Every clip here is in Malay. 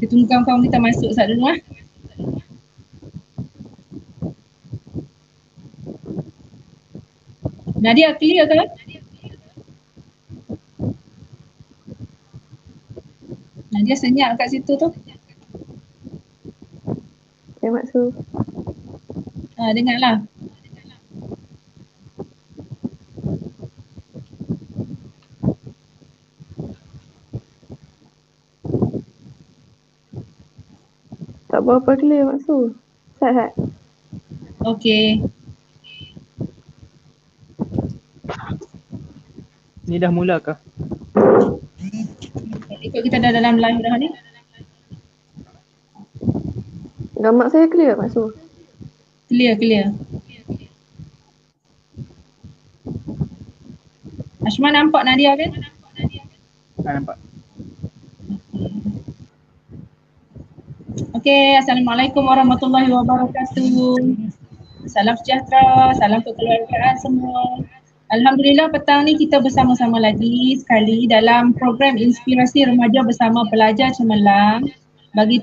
Kita tunggu kawan-kawan kita masuk sat dulu lah. Nadia clear ke? Nadia senyap kat situ tu. Ya Mak Su. Dengarlah. Tak berapa clear Mak Su. Sihat. Okey. Ni dah mula ke? Ikut kita dah dalam live dah ni. Gambar saya clear Mak Su. Clear. Ashma nampak Nadia kan? Nampak. Okey, Assalamualaikum warahmatullahi wabarakatuh. Salam sejahtera, salam kekeluargaan semua. Alhamdulillah petang ni kita bersama-sama lagi sekali dalam program Inspirasi Remaja Bersama Pelajar Cemerlang bagi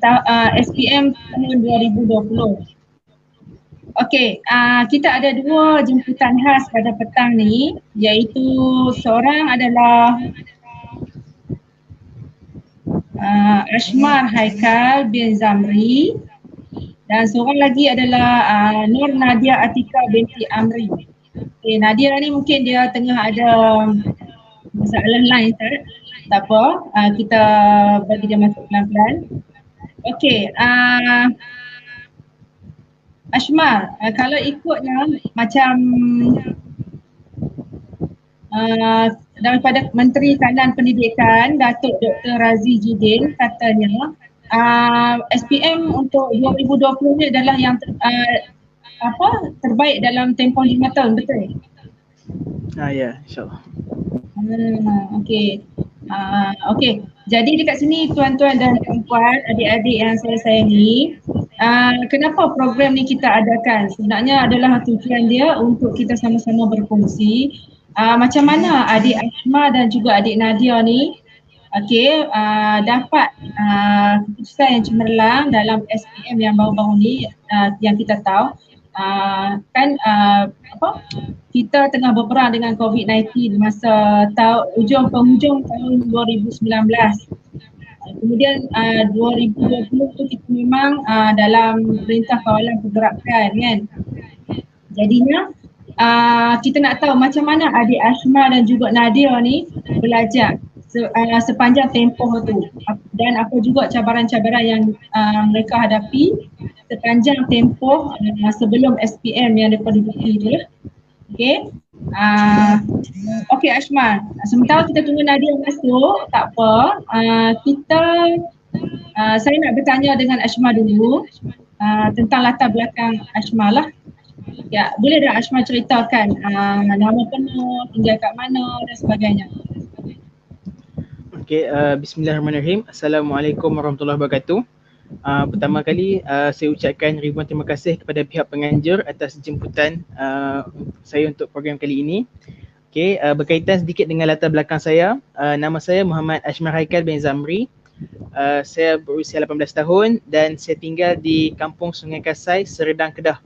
SPM tahun 2020. Okey, kita ada dua jemputan khas pada petang ni, iaitu seorang adalah Ashmar Haikal bin Zamri dan seorang lagi adalah Nur Nadia Atika binti Amri. Okay, Nadia ni mungkin dia tengah ada masalah lain, tak apa, kita bagi dia masuk pelan-pelan. Okey, Ashmar, kalau ikutnya macam daripada Menteri Kanan Pendidikan Datuk Dr. Razi Jidin katanya SPM untuk 2020 ni adalah yang terbaik dalam tempoh 5 tahun, betul? Ya, insyaAllah. Okey. Okey. Jadi dekat sini tuan-tuan dan puan-puan, adik-adik yang saya sayangi, kenapa program ni kita adakan? Sebenarnya adalah tujuan dia untuk kita sama-sama berkongsi macam mana adik Ashma dan juga adik Nadia ni dapat keputusan yang cemerlang dalam SPM yang baru-baru ni yang kita tahu kita tengah berperang dengan COVID-19 masa penghujung tahun 2019. Kemudian 2020 tu kita memang dalam perintah kawalan pergerakan kan. Jadinya kita nak tahu macam mana adik Ashma dan juga Nadia ni belajar sepanjang tempoh tu dan apa juga cabaran-cabaran yang mereka hadapi sepanjang tempoh sebelum SPM yang mereka duduki tu lah. Okey. Okey Ashma, sementara kita tunggu Nadia masuk, tak apa. Saya nak bertanya dengan Ashma dulu tentang latar belakang Ashma lah. Ya, boleh tak Ashma ceritakan nama penuh, tinggal kat mana dan sebagainya. Okey, bismillahirrahmanirrahim. Assalamualaikum warahmatullahi wabarakatuh. Pertama kali saya ucapkan ribuan terima kasih kepada pihak penganjur atas jemputan saya untuk program kali ini. Okey, berkaitan sedikit dengan latar belakang saya. Nama saya Muhammad Ashmar Haikal bin Zamri. Saya berusia 18 tahun dan saya tinggal di Kampung Sungai Kasai, Seredang, Kedah.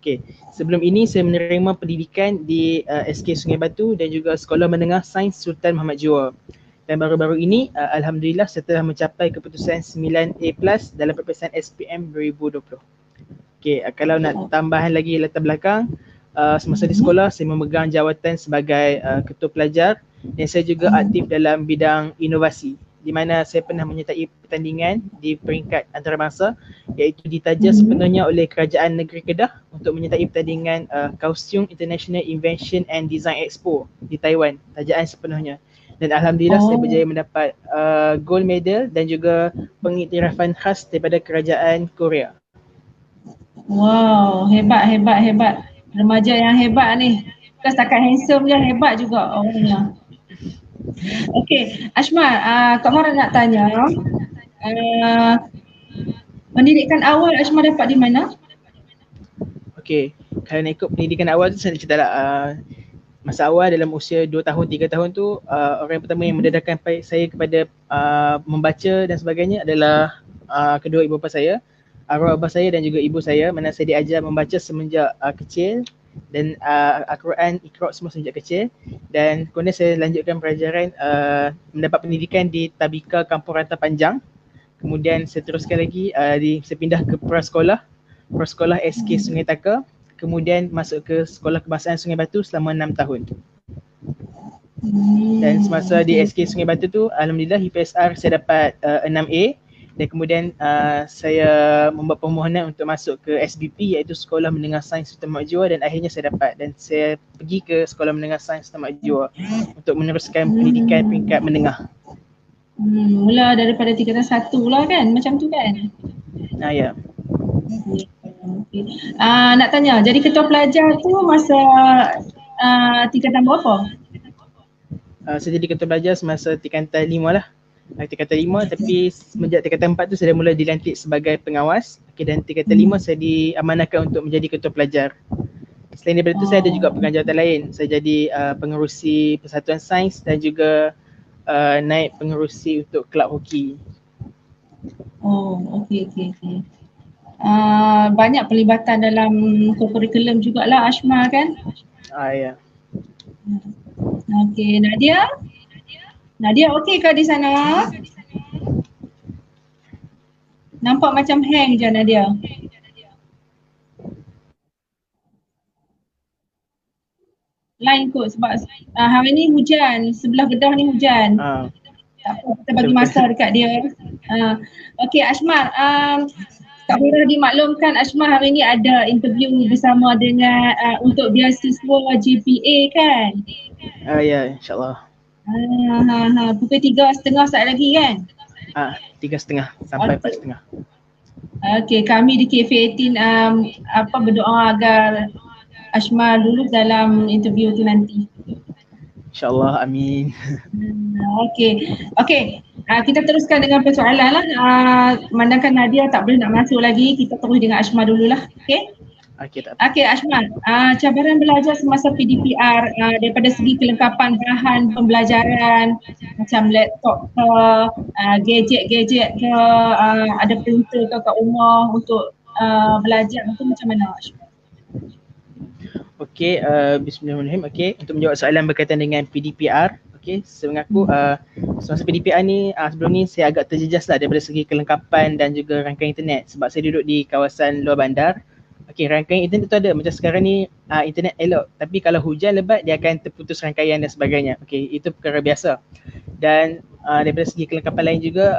Okey, sebelum ini saya menerima pendidikan di SK Sungai Batu dan juga Sekolah Menengah Sains Sultan Muhammad Jua. Dan baru-baru ini alhamdulillah setelah mencapai keputusan 9A+ dalam peperiksaan SPM 2020. Okey, kalau nak tambahan lagi latar belakang, semasa di sekolah saya memegang jawatan sebagai ketua pelajar dan saya juga aktif dalam bidang inovasi di mana saya pernah menyertai pertandingan di peringkat antarabangsa iaitu ditaja sepenuhnya oleh Kerajaan Negeri Kedah untuk menyertai pertandingan Kaohsiung International Invention and Design Expo di Taiwan, tajaan sepenuhnya. Dan alhamdulillah saya berjaya mendapat gold medal dan juga pengiktirafan khas daripada kerajaan Korea. Wow, hebat. Remaja yang hebat ni. Bukan setakat handsome je, hebat juga orangnya. Okey, Ashma, Kak Mara nak tanya, pendidikan awal Ashma dapat di mana? Okey, kalau nak ikut pendidikan awal tu saya nak cerita lah. Masa awal dalam usia 2 tahun, 3 tahun tu orang pertama yang mendedahkan saya kepada membaca dan sebagainya adalah kedua ibu bapa saya, arwah abah saya dan juga ibu saya, mana saya diajar membaca semenjak kecil dan Al-Quran, Iqra semua semenjak kecil, dan kemudian saya lanjutkan pelajaran mendapat pendidikan di Tabika Kampung Rantau Panjang. Kemudian saya teruskan lagi, saya pindah ke prasekolah SK Sungai Taka, kemudian masuk ke Sekolah Kebangsaan Sungai Batu selama 6 tahun. Dan semasa di SK Sungai Batu tu, alhamdulillah HPSR saya dapat 6A, dan kemudian saya membuat permohonan untuk masuk ke SBP, iaitu Sekolah Menengah Sains Utama Jiwa, dan akhirnya saya dapat, dan saya pergi ke Sekolah Menengah Sains Utama Jiwa untuk meneruskan pendidikan peringkat menengah. Mula daripada tingkatan 1 lah kan, macam tu kan? Ya. Okay. Nak tanya, jadi ketua pelajar tu masa tingkatan berapa? Saya jadi ketua pelajar semasa tingkatan 5 lah. Tingkatan 5, tapi semenjak tingkatan 4 tu saya dah mula dilantik sebagai pengawas. Dan tingkatan 5 saya diamanahkan untuk menjadi ketua pelajar. Selain daripada tu saya ada juga pengajaran lain. Saya jadi pengerusi Persatuan Sains dan juga naib pengerusi untuk kelab hoki. Okey. Banyak pelibatan dalam kurikulum jugalah Ashma kan? Ya. Okey, Nadia okey ke di sana? Nampak macam hang je Nadia. Lain kot sebab hari ni hujan, sebelah Kedah ni hujan. Tak apa, kita bagi masa dekat dia. Okey Ashmar, tak boleh dimaklumkan Ashmar hari ni ada interview bersama dengan untuk beasiswa GPA kan? Ya, insyaAllah. Pukul 3.30 saat lagi kan? 3.30 sampai 4.30. Okey, kami di KF18 berdoa agar Ashmar lulus dalam interview tu nanti. InsyaAllah, amin. Okey. Kita teruskan dengan persoalan lah. Memandangkan Nadia tak boleh nak masuk lagi, kita terus dengan Ashmar dululah. Okey Ashmar, cabaran belajar semasa PDPR daripada segi kelengkapan bahan pembelajaran macam laptop ke, gadget-gadget ke, ada printer ke kat rumah untuk belajar tu macam mana Ashmar? Okey, bismillahirrahmanirrahim. Okey, untuk menjawab soalan berkaitan dengan PDPR, okey, saya mengaku semasa PDPR ni, sebelum ni saya agak terjejas lah daripada segi kelengkapan dan juga rangkaian internet sebab saya duduk di kawasan luar bandar. Okey, rangkaian internet tu ada, macam sekarang ni internet elok, tapi kalau hujan lebat dia akan terputus rangkaian dan sebagainya. Okey, itu perkara biasa. Dan daripada segi kelengkapan lain juga,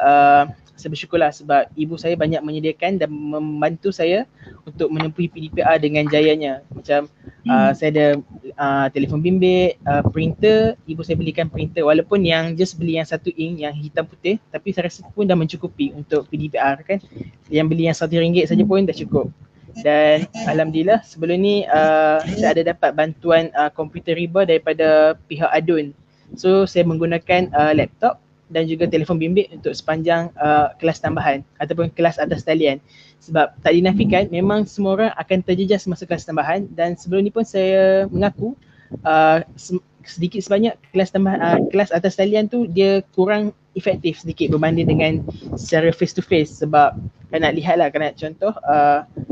saya bersyukurlah sebab ibu saya banyak menyediakan dan membantu saya untuk menempuhi PDPR dengan jayanya. Macam saya ada telefon bimbit, printer, ibu saya belikan printer walaupun yang just beli yang 1 ink yang hitam putih, tapi saya rasa pun dah mencukupi untuk PDPR kan. Yang beli yang RM1 saja pun dah cukup. Dan alhamdulillah sebelum ni saya ada dapat bantuan komputer riba daripada pihak ADUN. So saya menggunakan laptop dan juga telefon bimbit untuk sepanjang kelas tambahan ataupun kelas atas talian. Sebab tak dinafikan memang semua orang akan terjejas masa kelas tambahan, dan sebelum ni pun saya mengaku sedikit sebanyak kelas tambahan, kelas atas talian tu dia kurang efektif sedikit berbanding dengan secara face to face. Sebab kan nak lihat lah, kan nak contoh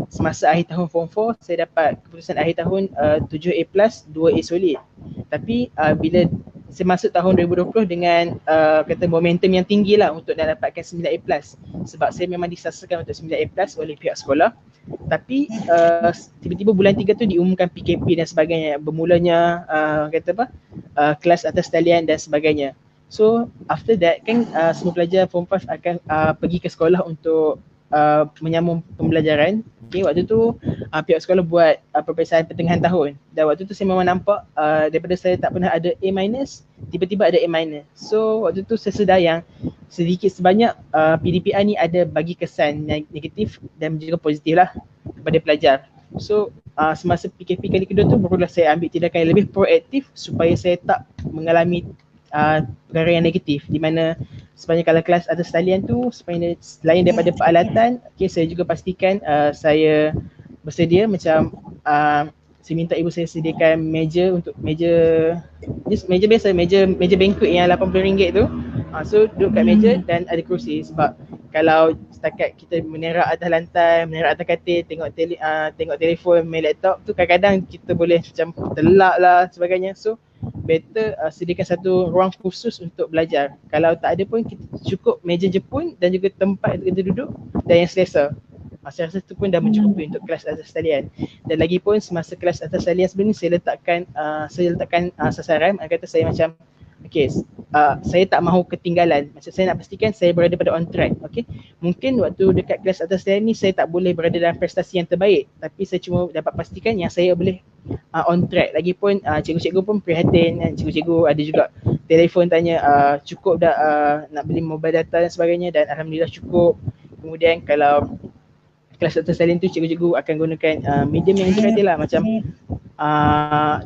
semasa akhir tahun form 4 saya dapat keputusan akhir tahun 7A+, 2A solid. Tapi bila saya masuk tahun 2020 dengan kata momentum yang tinggi lah untuk nak dapatkan 9A+, sebab saya memang disasarkan untuk 9A+ oleh pihak sekolah. Tapi tiba-tiba bulan 3 tu diumumkan PKP dan sebagainya, bermulanya kelas atas talian dan sebagainya. So after that kan semua pelajar form 5 akan pergi ke sekolah untuk menyambung pembelajaran. Okay, waktu tu pihak sekolah buat peperiksaan pertengahan tahun, dan waktu tu saya memang nampak daripada saya tak pernah ada A-, tiba-tiba ada A-. So waktu tu saya sedar yang sedikit sebanyak PDPR ni ada bagi kesan negatif dan juga positif lah kepada pelajar. So semasa PKP kali kedua tu barulah saya ambil tindakan yang lebih proaktif supaya saya tak mengalami perkara yang negatif, di mana sepanjang kalau kelas atas talian tu selain daripada peralatan, okay, saya juga pastikan saya bersedia macam saya minta ibu saya sediakan meja untuk just meja biasa, meja banquet yang RM80 tu. So duduk kat meja dan ada kerusi, sebab kalau setakat kita menerak atas lantai, menerak atas katil, tengok telefon, main laptop tu, kadang-kadang kita boleh macam telak lah sebagainya. So better sediakan satu ruang khusus untuk belajar. Kalau tak ada pun kita cukup meja jepun dan juga tempat kita duduk dan yang selesa. Saya rasa itu pun dah mencukupi untuk kelas atas talian. Dan lagi pun semasa kelas atas talian sebelum ni saya letakkan sasaran. Kata saya macam saya tak mahu ketinggalan. Maksud saya nak pastikan saya berada pada on track. Mungkin waktu dekat kelas atas talian ni saya tak boleh berada dalam prestasi yang terbaik, tapi saya cuma dapat pastikan yang saya boleh on track. Lagipun cikgu-cikgu pun prihatin kan. Cikgu-cikgu ada juga telefon tanya cukup dah nak beli mobile data dan sebagainya, dan alhamdulillah cukup. Kemudian kalau kelas atas talian tu cikgu-cikgu akan gunakan medium yang interaktif lah, macam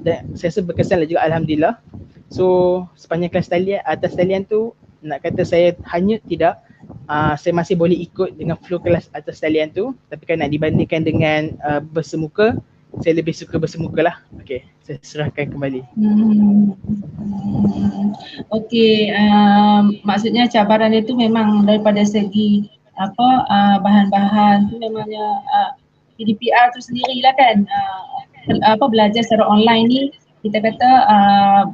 dan saya rasa berkesan lah juga, alhamdulillah. So sepanjang kelas atas talian tu, nak kata saya hanyut tidak, saya masih boleh ikut dengan flow kelas atas talian tu. Tapi kan nak dibandingkan dengan bersemuka, saya lebih suka bersemuka lah. Saya serahkan kembali. Maksudnya cabaran itu memang daripada segi bahan-bahan tu memangnya PDPR tu sendirilah kan, belajar secara online ni kita kata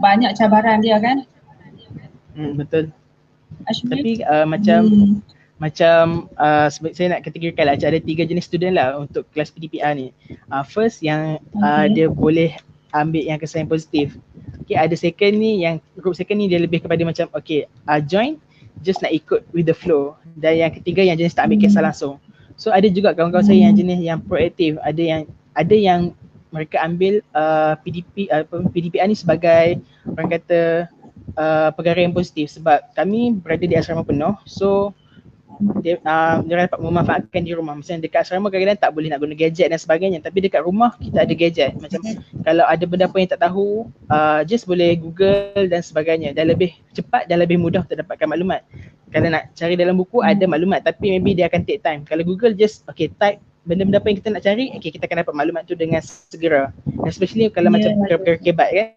banyak cabaran dia kan. Betul. Ashmi? Tapi macam saya nak kategorikan lah, ada 3 jenis student lah untuk kelas PDPR ni. First yang dia boleh ambil yang kesan positif. Ada second ni, yang group second ni dia lebih kepada macam join, just nak ikut with the flow. Dan yang ketiga yang jenis tak ambil kisah langsung. So ada juga kawan-kawan saya yang jenis yang proaktif. Ada yang mereka ambil PDPR ni sebagai orang kata perkara yang positif, sebab kami berada di asrama penuh. So dia dapat memanfaatkan di rumah. Misalnya dekat asrama kadang-kadang tak boleh nak guna gadget dan sebagainya, tapi dekat rumah kita ada gadget. Macam kalau ada benda apa yang tak tahu, just boleh Google dan sebagainya, dan lebih cepat dan lebih mudah untuk dapatkan maklumat. Kalau nak cari dalam buku ada maklumat, tapi maybe dia akan take time. Kalau Google just type benda-benda apa yang kita nak cari, kita akan dapat maklumat tu dengan segera. Especially kalau macam perkara-perkara kebat kan,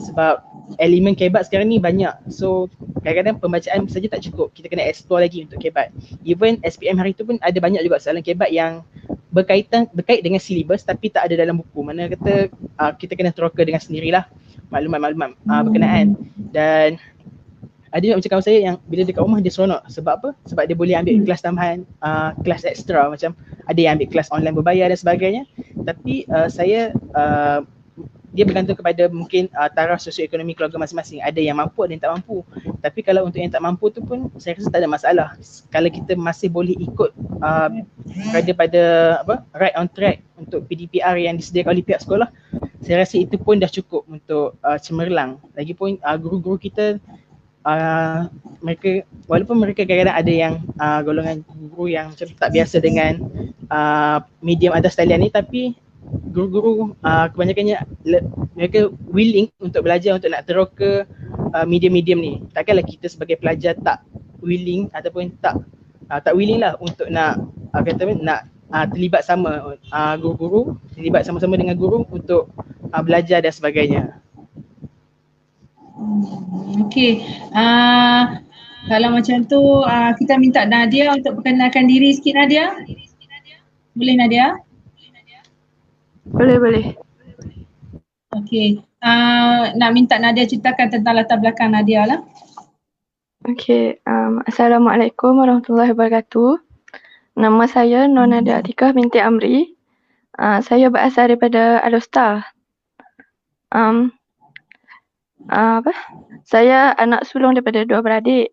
sebab elemen kebat sekarang ni banyak. So kadang-kadang pembacaan saja tak cukup, kita kena explore lagi untuk kebat. Even SPM hari tu pun ada banyak juga soalan kebat yang berkait dengan silibus tapi tak ada dalam buku. Mana kata kita kena teroka dengan sendirilah maklumat-maklumat berkenaan. Dan ada juga macam kawan saya yang bila dekat rumah dia seronok. Sebab apa? Sebab dia boleh ambil kelas tambahan, kelas ekstra, macam ada yang ambil kelas online berbayar dan sebagainya. Tapi dia bergantung kepada mungkin taraf sosioekonomi keluarga masing-masing. Ada yang mampu, ada yang tak mampu. Tapi kalau untuk yang tak mampu tu pun saya rasa tak ada masalah. Kalau kita masih boleh ikut berada pada right on track untuk PDPR yang disediakan oleh pihak sekolah, saya rasa itu pun dah cukup untuk cemerlang. Lagipun guru-guru kita, mereka, walaupun mereka kadang-kadang ada yang golongan guru yang macam tak biasa dengan medium atas talian ni, tapi guru-guru kebanyakannya mereka willing untuk belajar, untuk nak teroka medium-medium ni. Takkanlah kita sebagai pelajar tak willing ataupun tak willing lah untuk nak terlibat sama guru-guru, terlibat sama-sama dengan guru untuk belajar dan sebagainya. Kalau macam tu kita minta Nadia untuk perkenalkan diri sikit. Nadia, boleh Nadia? Boleh. Nak minta Nadia ceritakan tentang latar belakang Nadia lah. Assalamualaikum warahmatullahi wabarakatuh. Nama saya Nur Nadia Atikah binti Amri. Saya berasal daripada Al-Ustah. Saya anak sulung daripada 2 beradik.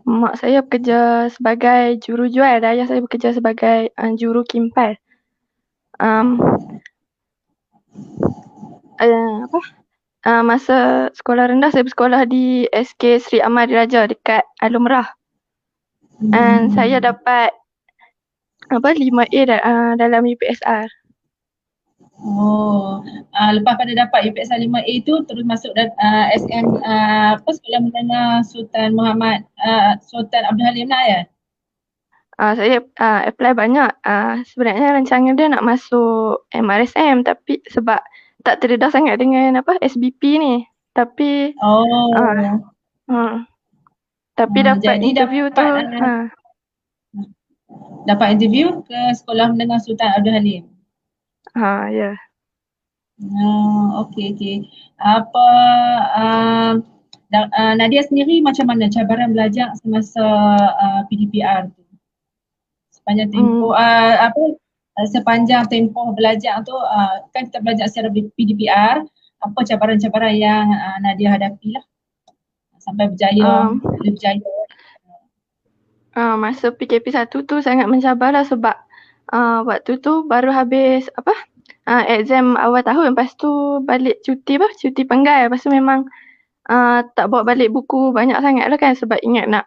Mak saya bekerja sebagai jurujual dan ayah saya bekerja sebagai juru kimpal. Masa sekolah rendah saya bersekolah di SK Sri Ahmad Diraja dekat Alor Merah. And saya dapat 5A dalam UPSR. Lepas pada dapat UPSR 5A tu terus masuk SM Sekolah Menengah Sultan Abdul Halim lah ya? Saya apply banyak. Sebenarnya rancangan dia nak masuk MRSM tapi sebab tak terdedah sangat dengan SBP ni. Tapi Oh, tapi dapat jadi interview tu. Dapat interview ke Sekolah Menengah Sultan Abdul Halim. Ya. Okey. Apa Nadia sendiri macam mana cabaran belajar semasa PDPR tu? Sepanjang tempoh sepanjang tempoh belajar tu kan kita belajar secara PDPR, apa cabaran-cabaran yang Nadia hadapi lah sampai berjaya. Masa PKP 1 tu sangat mencabarlah sebab waktu tu baru habis exam awal tahun, lepas tu balik cuti penggal, lepas tu memang tak bawa balik buku banyak sangat lah kan sebab ingat nak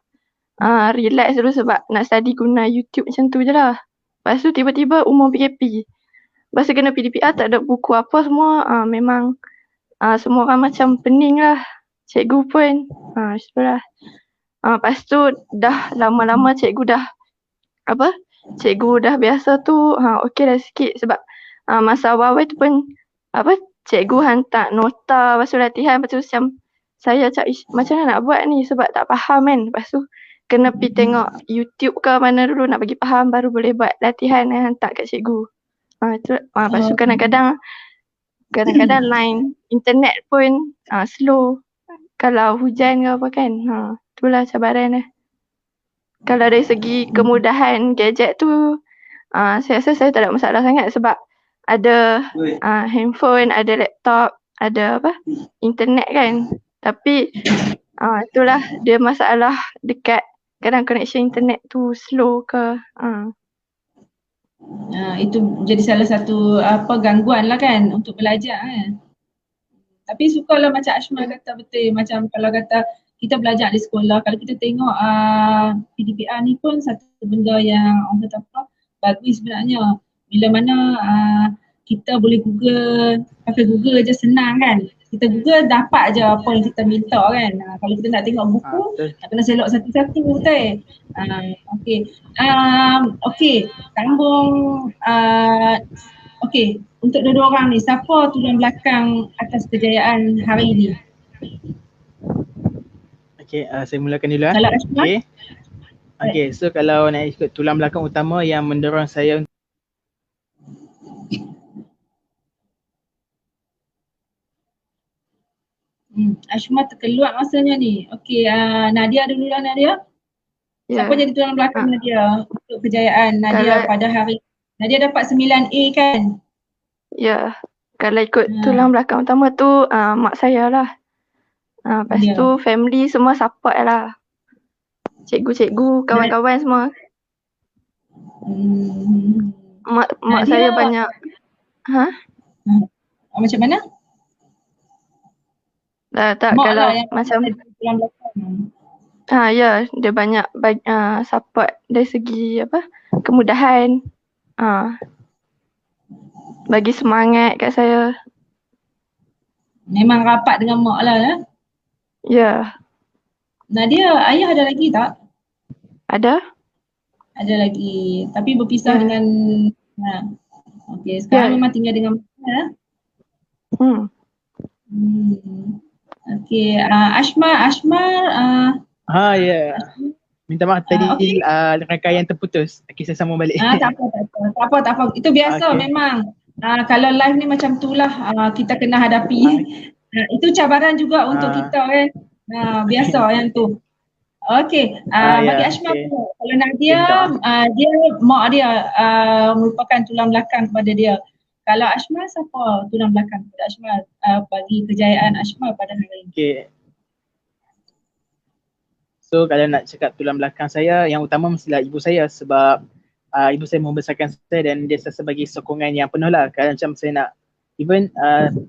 relax dulu sebab nak study guna YouTube macam tu je lah. Lepas tu tiba-tiba umur PKP. Lepas tu kena PDPR tak ada buku apa semua, memang semua orang macam pening lah. Cikgu pun itulah. Lepas tu dah lama-lama cikgu dah biasa tu okey dah sikit sebab masa awal-awal tu pun cikgu hantar nota, lepas tu latihan, lepas tu macam saya cakap macam mana nak buat ni sebab tak faham kan. Lepas tu kena pergi tengok YouTube ke mana dulu nak bagi faham baru boleh buat latihan dan hantar kat cikgu. Lepas tu kadang-kadang line internet pun slow kalau hujan ke apa kan. Itulah cabaran dia. Kalau dari segi kemudahan gadget tu saya rasa saya tak ada masalah sangat sebab ada handphone, ada laptop, ada internet kan. Tapi itulah dia masalah dekat kadang connection internet tu slow ke. Itu jadi salah satu gangguan lah kan untuk belajar kan. Tapi sukalah macam Ashma kata betul, macam kalau kata kita belajar di sekolah, kalau kita tengok PDPR ni pun satu benda yang orang kata bagus sebenarnya. Bila mana kita boleh pakai Google je senang kan. Kita Google dapat je apa yang kita minta kan. Kalau kita nak tengok buku, nak kena selok satu-satu betul. Okey, sambung untuk dua orang ni, siapa tulang belakang atas kejayaan hari ini? Saya mulakan dulu. Kalau Ashma? So kalau nak ikut tulang belakang utama yang mendorong saya Ashma terkeluar rasanya ni. Nadia dululah Nadia. Siapa jadi tulang belakang Nadia untuk kejayaan Nadia pada hari Nadia dapat 9A kan? Ya, kalau ikut tulang belakang utama tu mak saya lah. Lepas tu family semua support lah. Cikgu-cikgu, kawan-kawan semua. Mak saya banyak. Macam mana? Tak mak kalau lah macam tulang belakang. Ya, dia banyak support dari segi kemudahan. Bagi semangat kat saya. Memang rapat dengan mak lah ya? Ya. Nadia, ayah ada lagi tak? Ada. Ada lagi, tapi berpisah dengan sekarang memang tinggal dengan mak ya? Ashma minta maaf tadi rangkaian terputus. Saya sambung balik. Tak apa. Itu biasa memang. Kalau live ni macam tu lah kita kena hadapi. Itu cabaran juga untuk kita kan. Biasa yang tu. Bagi Ashma kalau Nadia dia mak dia merupakan tulang belakang kepada dia. Kalau Ashma siapa tulang belakang kepada Ashma bagi kejayaan Ashma pada hari ini? So kalau nak cakap tulang belakang saya, yang utama mestilah ibu saya sebab ibu saya membesarkan saya dan dia sebagai sokongan yang penuh lah. Kalau macam saya nak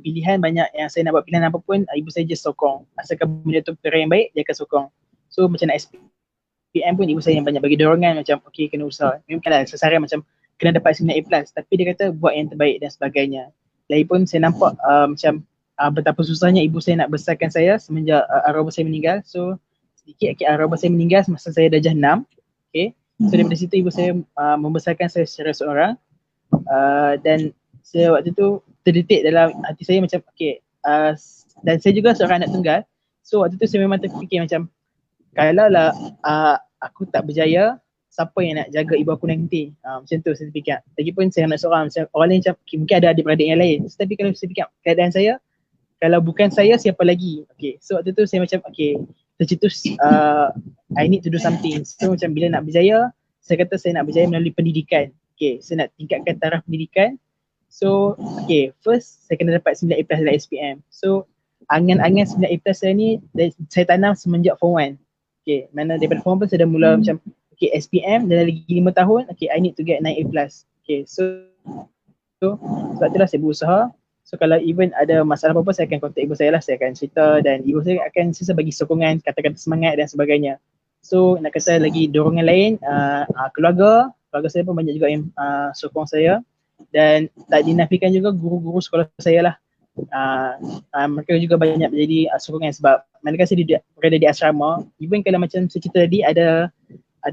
pilihan banyak yang saya nak buat pilihan apa pun, ibu saya just sokong. Asalkan benda tu perkara yang baik, dia akan sokong. So macam nak SPM pun ibu saya yang banyak bagi dorongan macam kena usaha. Memanglah sesaran macam kena dapat 9A+, tapi dia kata buat yang terbaik dan sebagainya. Lagipun saya nampak macam betapa susahnya ibu saya nak besarkan saya semenjak arwah saya meninggal. So sedikit arwah saya meninggal semasa saya darjah 6. So daripada situ ibu saya membesarkan saya secara seorang, dan saya waktu tu terdetik dalam hati saya macam okay, dan saya juga seorang anak tunggal. So waktu tu saya memang terfikir macam kalau lah aku tak berjaya, siapa yang nak jaga ibu aku nanti? Macam tu saya fikir. Lagipun saya anak seorang, macam orang lain macam okay, mungkin ada adik-beradik yang lain. So, tapi kalau saya fikir keadaan saya, kalau bukan saya siapa lagi? Okay, so waktu tu saya macam okay, tercetus I need to do something. So macam bila nak berjaya, saya kata saya nak berjaya melalui pendidikan. Okay, saya nak tingkatkan taraf pendidikan. So okay, first saya kena dapat 9A+ dalam SPM. So angan-angan 9A+ saya ni saya tanam semenjak form 1. Okay, mana daripada form 1 saya dah mula macam okay, SPM dalam lagi 5 tahun, okay, I need to get 9A+. Okay, so sebab itulah saya berusaha. So kalau even ada masalah apa-apa, saya akan contact ibu saya lah, saya akan cerita dan ibu saya akan sisa bagi sokongan, kata-kata semangat dan sebagainya. So nak kata lagi dorongan lain, keluarga saya pun banyak juga yang sokong saya, dan tak dinafikan juga guru-guru sekolah saya lah. Mereka juga banyak menjadi sokongan sebab manakala saya berada di asrama, even kalau macam saya cerita tadi ada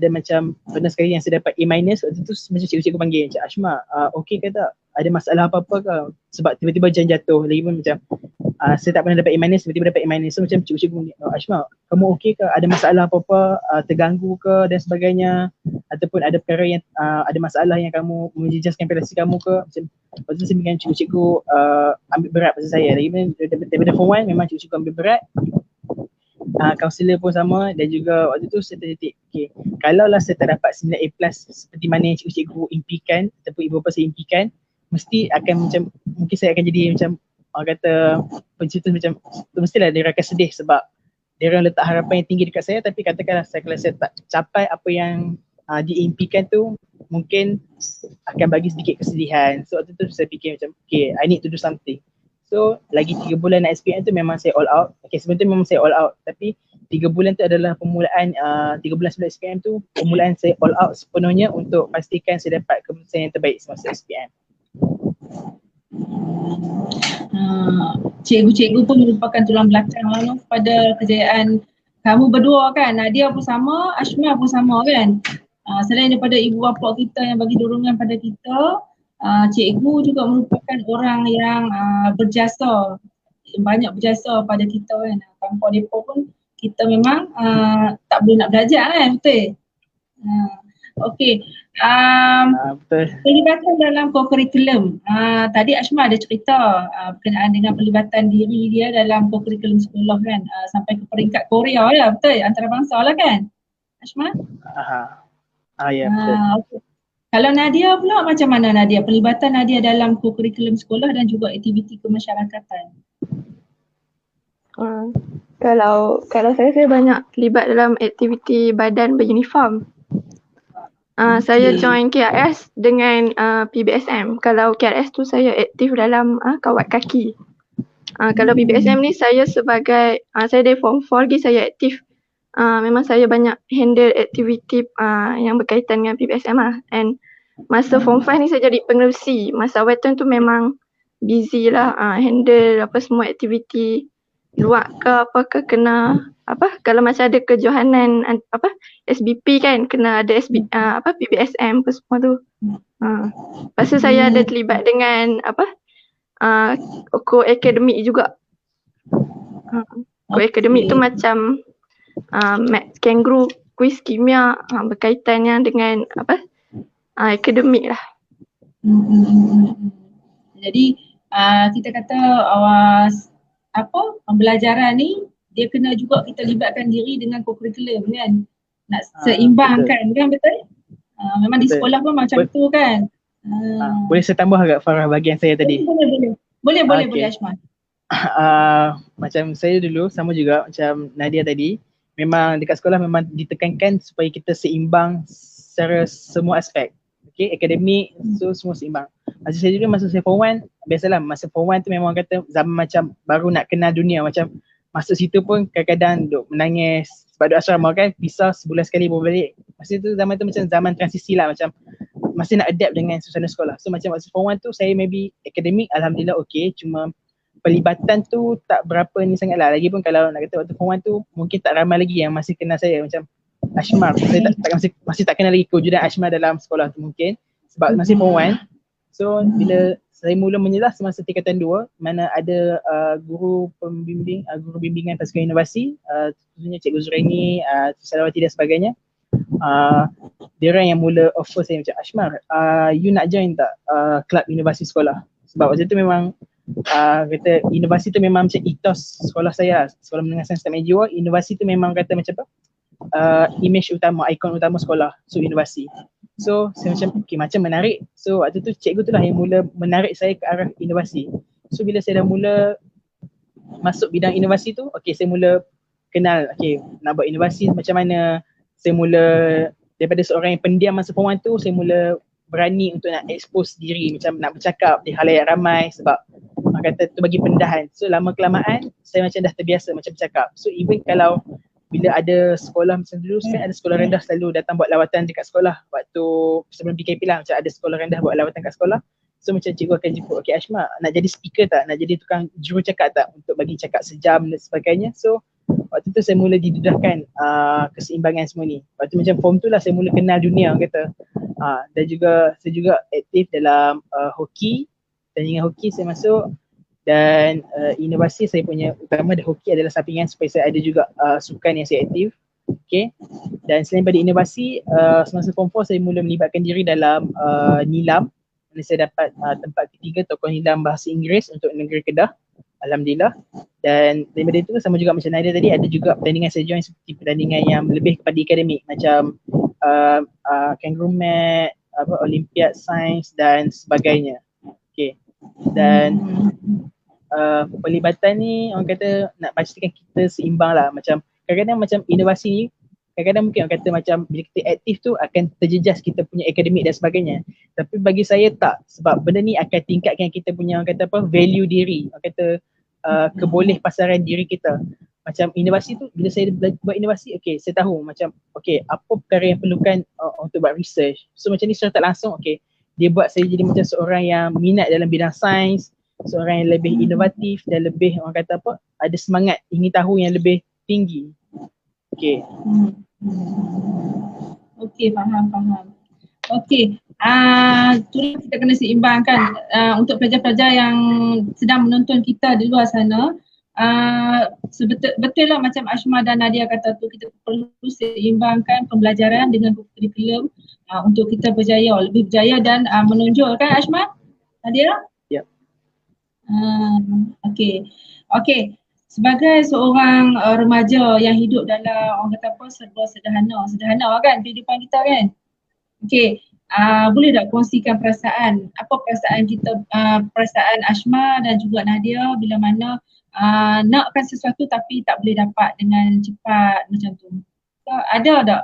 macam pernah sekali yang saya dapat A- waktu tu macam cikgu-cikgu panggil macam Ashma, okey ke tak? Ada masalah apa-apa ke? Sebab tiba-tiba jan jatuh, lagi pun macam saya tak pernah dapat A-, tiba-tiba dapat A-. So macam cikgu-cikgu, Ashma, kamu okey ke? Ada masalah apa-apa, terganggu ke dan sebagainya, ataupun ada perkara yang ada masalah yang kamu menjejaskan prestasi kamu ke? Macam waktu tu saya dengan cikgu-cikgu ambil berat pasal saya. Lagi pun daripada form 1 memang cikgu-cikgu ambil berat. Kaunselor pun sama, dan juga waktu tu saya terdetik, okay, kalau lah saya tak dapat 9A+ seperti mana yang cikgu-cikgu impikan ataupun ibu bapa saya impikan, mesti akan macam, mungkin saya akan jadi macam orang kata pencetus, macam mestilah dia akan sedih sebab dia orang letak harapan yang tinggi dekat saya, tapi katakanlah kalau saya tak capai apa yang diimpikan tu, mungkin akan bagi sedikit kesedihan. So waktu tu saya fikir macam okay, I need to do something. So lagi 3 bulan nak SPM tu memang saya all out. Okay, sebenarnya memang saya all out, tapi 3 bulan tu adalah permulaan, 3 bulan sebelum SPM tu permulaan saya all out sepenuhnya untuk pastikan saya dapat keputusan yang terbaik semasa SPM. Cikgu-cikgu pun merupakan tulang belakang lah pada kejayaan kamu berdua kan. Nadia pun sama, Ashma pun sama kan. Selain daripada ibu bapa kita yang bagi dorongan pada kita, cikgu juga merupakan orang yang berjasa, banyak berjasa pada kita kan. Tanpa mereka pun kita memang tak boleh nak belajar kan, betul? Okey. Pelibatan dalam co-curriculum. Tadi Ashma ada cerita berkenaan dengan pelibatan diri dia dalam co-curriculum sekolah kan, sampai ke peringkat Korea ya, betul? Antarabangsa lah kan, Ashma? Ya, betul. Okay. Kalau Nadia pula macam mana Nadia? Pelibatan Nadia dalam co-curriculum sekolah dan juga aktiviti kemasyarakatan. Kalau saya banyak terlibat dalam aktiviti badan beruniform. Saya join KRS dengan PBSM. Kalau KRS tu saya aktif dalam kawat kaki. Kalau PBSM ni saya sebagai saya dari form 4 lagi saya aktif. Memang saya banyak handle aktiviti yang berkaitan dengan PBSM lah. And masa form 5 ni saya jadi pengerusi. Masa awal tu memang busy lah handle apa semua aktiviti luar ke apa ke, kena apa kalau macam ada kejohanan apa SBP kan, kena ada PBSM apa semua tu. Lepas tu saya ada terlibat dengan apa co-akademik juga. Co-akademik tu macam kangaroo, kuis kimia, berkaitannya dengan apa akademik lah. Jadi kita kata pembelajaran ni dia kena juga kita libatkan diri dengan co-curriculum kan, nak seimbangkan kan, betul? Memang betul. Di sekolah pun macam betul. Tu kan. Boleh saya tambah agak Farah bahagian saya tadi? Boleh Ashman. Macam saya dulu sama juga macam Nadia tadi, memang dekat sekolah memang ditekankan supaya kita seimbang secara semua aspek. Okay, akademik so semua seimbang. Masa saya dulu, masa saya form 1, biasalah masa form 1 tu memang kata zaman macam baru nak kenal dunia, macam masuk situ pun kadang-kadang duk menangis sebab duk asrama kan, pisah sebulan sekali baru balik. Masa tu zaman tu macam zaman transisi lah, macam masih nak adapt dengan suasana sekolah. So macam masa form 1 tu saya maybe akademik alhamdulillah okey, cuma pelibatan tu tak berapa ni sangat lah. Lagipun kalau nak kata waktu form 1 tu mungkin tak ramai lagi yang masih kenal saya, macam Ashmar. Saya masih tak kenal lagi kewujudan Ashmar dalam sekolah tu mungkin sebab masih form 1. So bila saya mula menyelah semasa tingkatan 2, mana ada guru bimbingan pasukan inovasi, khususnya Cikgu Zuraini, Salawati dan sebagainya. Diorang yang mula offer saya macam, Ashmar, you nak join tak kelab inovasi sekolah? Sebab waktu tu memang kata inovasi tu memang macam ethos sekolah saya, sekolah menengah sains dan jiwa. Inovasi tu memang kata macam apa, image utama, ikon utama sekolah, so inovasi. So saya macam okay, macam menarik. So waktu tu cikgu tu lah yang mula menarik saya ke arah inovasi. So bila saya dah mula masuk bidang inovasi tu, okay, saya mula kenal okay, nak buat inovasi macam mana. Saya mula daripada seorang yang pendiam masa form 1 tu, saya mula berani untuk nak expose diri, macam nak bercakap di khalayak ramai sebab orang kata tu bagi pendahan. So lama kelamaan saya macam dah terbiasa macam bercakap. So even kalau bila ada sekolah macam dulu kan, ada sekolah rendah selalu datang buat lawatan dekat sekolah waktu sebelum PKP lah, macam ada sekolah rendah buat lawatan kat sekolah. So macam cikgu akan jemput, okay Ashmar nak jadi speaker tak, nak jadi tukang juru cakap tak, untuk bagi cakap sejam dan sebagainya. So waktu tu saya mula didedahkan keseimbangan semua ni. Waktu macam form tu lah saya mula kenal dunia orang kata. Dan juga saya juga aktif dalam hoki, tandingan hoki saya masuk. Dan inovasi saya punya utama dari hoki adalah sampingan supaya saya ada juga sukan yang saya aktif. Okay. Dan selain pada inovasi, semasa form 4 saya mula melibatkan diri dalam Nilam. Saya dapat tempat ketiga tokoh Nilam bahasa Inggeris untuk negeri Kedah. Alhamdulillah. Dan daripada itu sama juga macam Nadia tadi, ada juga pertandingan saya join seperti pertandingan yang lebih kepada akademik macam Kangaroo Mat, Olympiad Sains dan sebagainya. Okay. Dan pelibatan ni orang kata nak pastikan kita seimbang lah. Macam kadang-kadang macam inovasi ni, kadang-kadang mungkin orang kata macam bila kita aktif tu akan terjejas kita punya akademik dan sebagainya. Tapi bagi saya tak, sebab benda ni akan tingkatkan kita punya orang kata apa, value diri, orang kata keboleh pasaran diri kita. Macam inovasi tu, bila saya buat inovasi, okay, saya tahu macam okay, apa perkara yang perlukan untuk buat research. So macam ni secara tak langsung, okay, dia buat saya jadi macam seorang yang minat dalam bidang sains, seorang yang lebih inovatif dan lebih orang kata apa, ada semangat ingin tahu yang lebih tinggi. Okay. Okay, faham. Okay, tu kita kena seimbangkan untuk pelajar-pelajar yang sedang menonton kita di luar sana. Betul lah macam Ashmar dan Nadia kata tu, kita perlu seimbangkan pembelajaran dengan kurikulum untuk kita lebih berjaya dan menonjol kan Ashmar? Nadia? Ya. Okay. Sebagai seorang remaja yang hidup dalam orang kata apa, serba sederhana kan kehidupan kita kan. Okay, boleh tak kongsikan perasaan, apa perasaan kita, perasaan Ashmar dan juga Nadia bila mana nakkan sesuatu tapi tak boleh dapat dengan cepat macam tu. So, ada tak,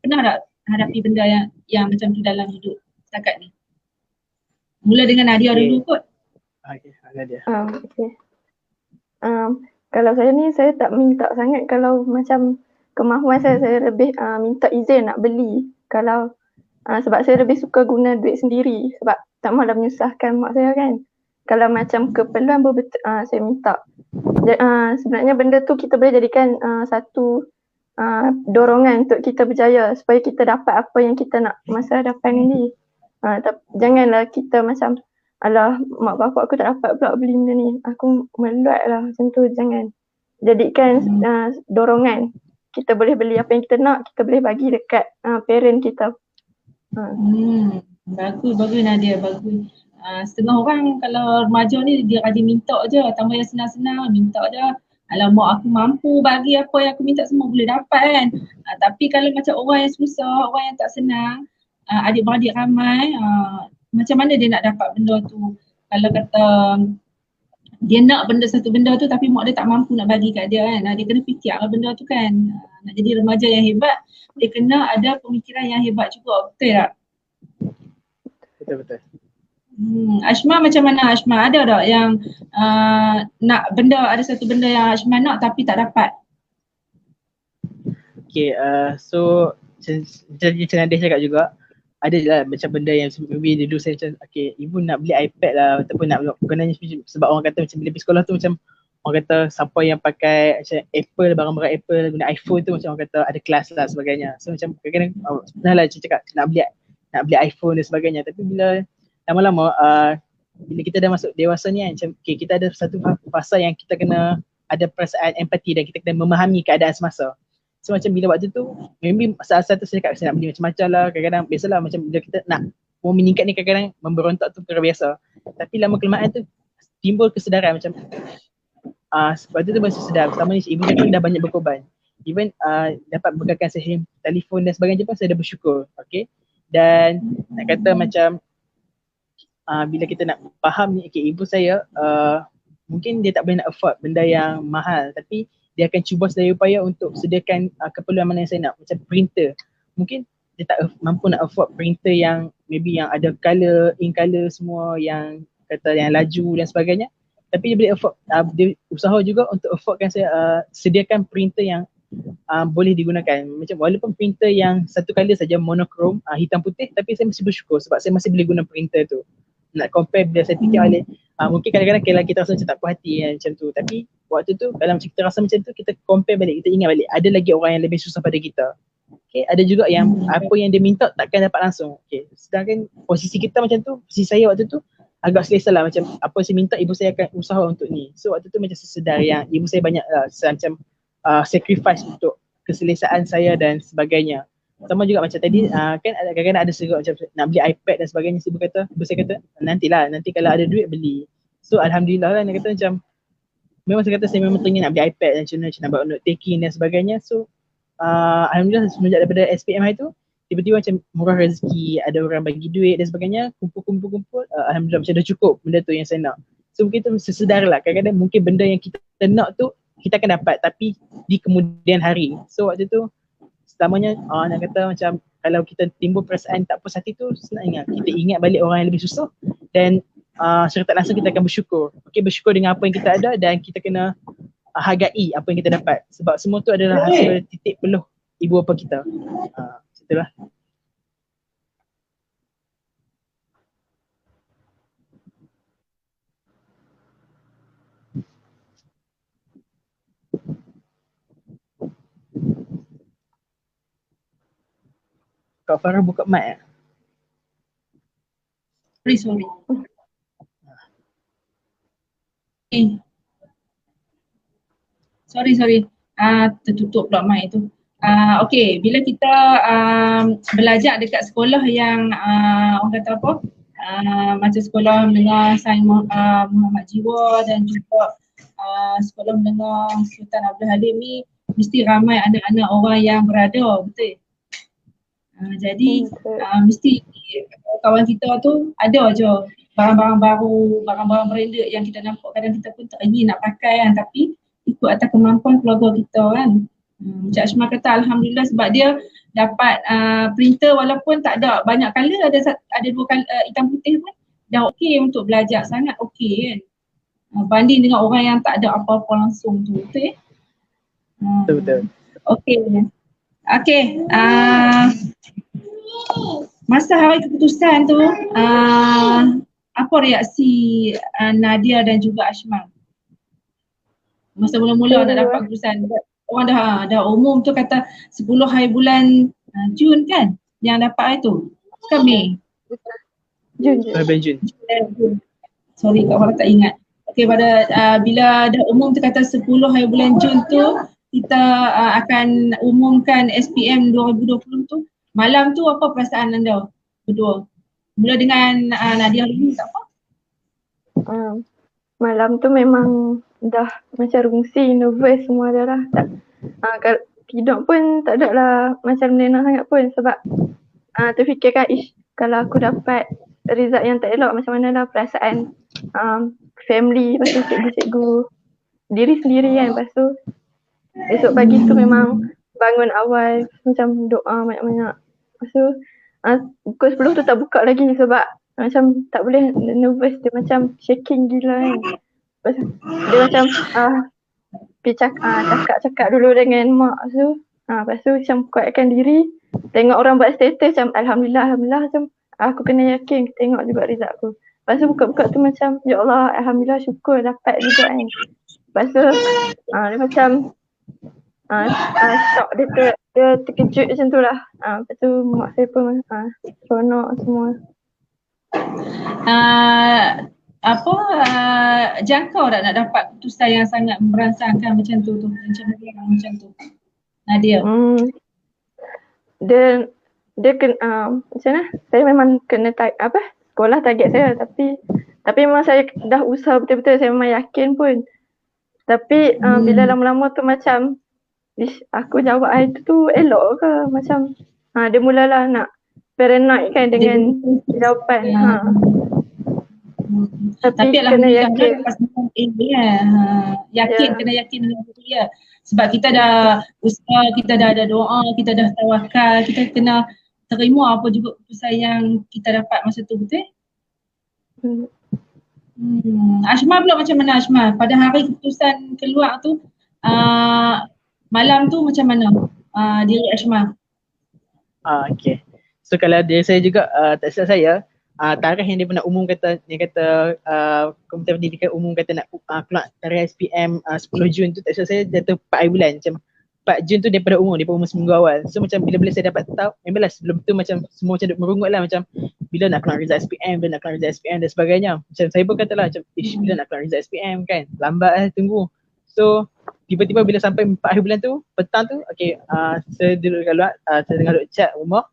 pernah tak hadapi benda yang macam tu dalam hidup setakat ni? Mula dengan Nadia dulu kot. Okay, Nadia. Okay. Kalau saya ni, saya tak minta sangat. Kalau macam kemahuan saya lebih minta izin nak beli. Kalau sebab saya lebih suka guna duit sendiri sebab tak mahulah menyusahkan mak saya kan. Kalau macam keperluan betul saya minta. Sebenarnya benda tu kita boleh jadikan satu dorongan untuk kita berjaya supaya kita dapat apa yang kita nak masa hadapan ni. Janganlah kita macam, alah mak bapak aku tak dapat pula beli benda ni, aku meluat lah, macam tu. Jangan. Jadikan dorongan. Kita boleh beli apa yang kita nak, kita boleh bagi dekat parent kita. Bagus Nadia, bagus. Setengah orang kalau remaja ni dia rajin minta je, tambah yang senang-senang minta je. Alah mak aku mampu bagi apa yang aku minta semua boleh dapat kan. Tapi kalau macam orang yang susah, orang yang tak senang, adik-beradik ramai, macam mana dia nak dapat benda tu? Kalau kata dia nak satu benda tu tapi mak dia tak mampu nak bagi kat dia kan. Dia kena fikirlah benda tu kan. Nak jadi remaja yang hebat, dia kena ada pemikiran yang hebat juga. Betul tak? Betul. Ashmar macam mana Ashmar? Ada tak yang nak ada satu benda yang Ashmar nak tapi tak dapat? Okay, so macam Nadia cakap juga, ada lah macam benda yang maybe dulu saya macam okay, ibu nak beli iPad lah ataupun nak gunanya sebab orang kata macam bila pergi sekolah tu macam orang kata siapa yang pakai macam Apple, barang-barang Apple, guna iPhone tu macam orang kata ada kelas lah sebagainya. So macam kadang-kadang pernah lah cakap nak beli iPhone dan sebagainya, tapi bila lama-lama bila kita dah masuk dewasa ni kan, macam okay, kita ada satu fasa yang kita kena ada perasaan empati dan kita kena memahami keadaan semasa. So macam bila waktu tu, maybe saat-saat tu saya cakap saya nak beli macam-macam lah, kadang-kadang biasalah macam bila kita nak mau meningkat ni kadang-kadang memberontak tu perkara biasa. Tapi lama kelamaan tu timbul kesedaran macam sebab tu masih sedar, selama ni ibu saya dah banyak berkorban. Even dapat bekalkan saya telefon dan sebagainya pun saya dah bersyukur. Okay. Dan nak kata macam bila kita nak faham ni, okay, ibu saya mungkin dia tak boleh nak afford benda yang mahal, tapi dia akan cuba sedaya upaya untuk sediakan keperluan mana yang saya nak, macam printer. Mungkin dia tak mampu nak afford printer yang maybe yang ada color, ink color semua yang kata yang laju dan sebagainya, tapi dia boleh afford, dia usaha juga untuk affordkan saya sediakan printer yang boleh digunakan. Macam walaupun printer yang satu color saja, monokrom, hitam putih, tapi saya masih bersyukur sebab saya masih boleh guna printer tu. Nak compare bila saya fikir balik, mungkin kadang-kadang kalau kita rasa macam tak puas hati macam tu, tapi waktu tu kalau macam kita rasa macam tu, kita compare balik, kita ingat balik ada lagi orang yang lebih susah pada kita. Okay, ada juga yang apa yang dia minta takkan dapat langsung. Okay, sedangkan posisi kita macam tu, posisi saya waktu tu agak selesa lah, macam apa saya minta ibu saya akan usaha untuk ni. So waktu tu macam saya sedar yang ibu saya banyak macam sacrifice untuk keselesaan saya dan sebagainya. Sama juga macam tadi kan kadang-kadang ada seru macam nak beli iPad dan sebagainya, ibu saya kata nanti kalau ada duit beli. So alhamdulillah lah, dia kata macam memang saya kata saya memang teringin nak beli iPad dan macam nak buat note taking dan sebagainya. So alhamdulillah semenjak daripada SPM hari tu tiba-tiba macam murah rezeki, ada orang bagi duit dan sebagainya, kumpul, alhamdulillah macam dah cukup benda tu yang saya nak. So mungkin tu sesedar lah, kadang-kadang mungkin benda yang kita nak tu kita akan dapat tapi di kemudian hari. So waktu tu selamanya nak kata macam kalau kita timbul perasaan tak puas hati tu, senang kita ingat balik orang yang lebih susah dan secara tak langsung kita akan bersyukur. Okay, bersyukur dengan apa yang kita ada dan kita kena hargai apa yang kita dapat, sebab semua tu adalah hasil titik peluh ibu bapa kita. Itulah. Kak Farah buka mic Sorry. Sorry. Tertutup pula mic tu. Okay, bila kita belajar dekat sekolah yang orang kata apa, macam sekolah menengah Sains Muhammad Jiwa dan juga sekolah menengah Sultan Abdul Halim ni, mesti ramai anak-anak orang yang berada, betul? Jadi mesti kawan kita tu ada je barang-barang baru, barang-barang branded yang kita nampak kadang kita pun tak ingin nak pakai kan, tapi ikut atas kemampuan keluarga kita kan. Cik Ashma kata alhamdulillah sebab dia dapat printer walaupun tak ada banyak color, ada 2 color hitam putih pun dah okey untuk belajar, sangat okey kan. Banding dengan orang yang tak ada apa-apa langsung tu, betul? Betul. Okey. Masa hari keputusan tu apa reaksi Nadia dan juga Ashma? Masa mula-mula nak dapat keputusan, orang dah umum tu kata 10 hari bulan Jun kan yang dapat hari tu ke Mei? Jun. Sorry Kak Farah tak ingat. Okey, pada bila dah umum tu kata 10 hari bulan Jun tu kita akan umumkan SPM 2020 tu, malam tu apa perasaan anda berdua? Mula dengan Nadia dulu, tak apa? Malam tu memang dah macam rungsi, nervous semua dah lah. Kalau tidur pun tak ada lah macam lena sangat pun sebab terfikirkan kalau aku dapat result yang tak elok macam mana lah perasaan family, lepas tu cikgu-cikgu, diri sendiri kan. Lepas tu esok pagi tu memang bangun awal macam doa banyak-banyak. Lepas tu pukul 10 tu tak buka lagi sebab macam tak boleh, nervous, dia macam shaking gila kan. Lepas tu dia macam cakap dulu dengan mak tu. Lepas tu macam kuatkan diri, tengok orang buat status macam Alhamdulillah macam aku kena yakin tengok juga result aku. Lepas tu buka-buka tu macam ya Allah, Alhamdulillah, syukur dapat juga kan. Lepas tu dia macam shock dia terkejut macam tu lah. Lepas tu mak saya pun seronok semua. Jangkau tak nak dapat keputusan yang sangat merangsangkan macam tu macam tu Nadia? Dia kena macam mana? Saya memang kena sekolah target saya, tapi memang saya dah usaha betul-betul, saya memang yakin pun. Tapi bila lama-lama tu macam aku jawab hari tu elok ke, macam dia mulalah nak paranoid kan dengan jawapan. Tapi kena yakin. Kena yakin dengan diri ya. Sebab kita dah usaha, kita dah ada doa, kita dah tawakal, kita kena terima apa juga keputusan yang kita dapat masa tu, betul? Ashma pula macam mana Ashma? Pada hari keputusan keluar tu, malam tu macam mana diri Ashma? Okay. So kalau diri saya juga, tak silap saya, tarikh yang dia pernah umum kata, Kementerian Pendidikan umum kata nak keluar tarikh SPM 10 Jun tu, tak silap saya jatuh 4 hari bulan. Macam 4 Jun tu daripada umum seminggu awal. So macam bila saya dapat tahu, memanglah sebelum tu macam semua macam merungut lah, macam bila nak keluar result SPM, bila nak keluar result SPM dan sebagainya. Macam saya pun kata lah macam, bila nak keluar result SPM kan, lambat lah tunggu. So tiba-tiba bila sampai 4 hari bulan tu, petang tu, saya duduk keluar, saya tengah duduk chat rumah,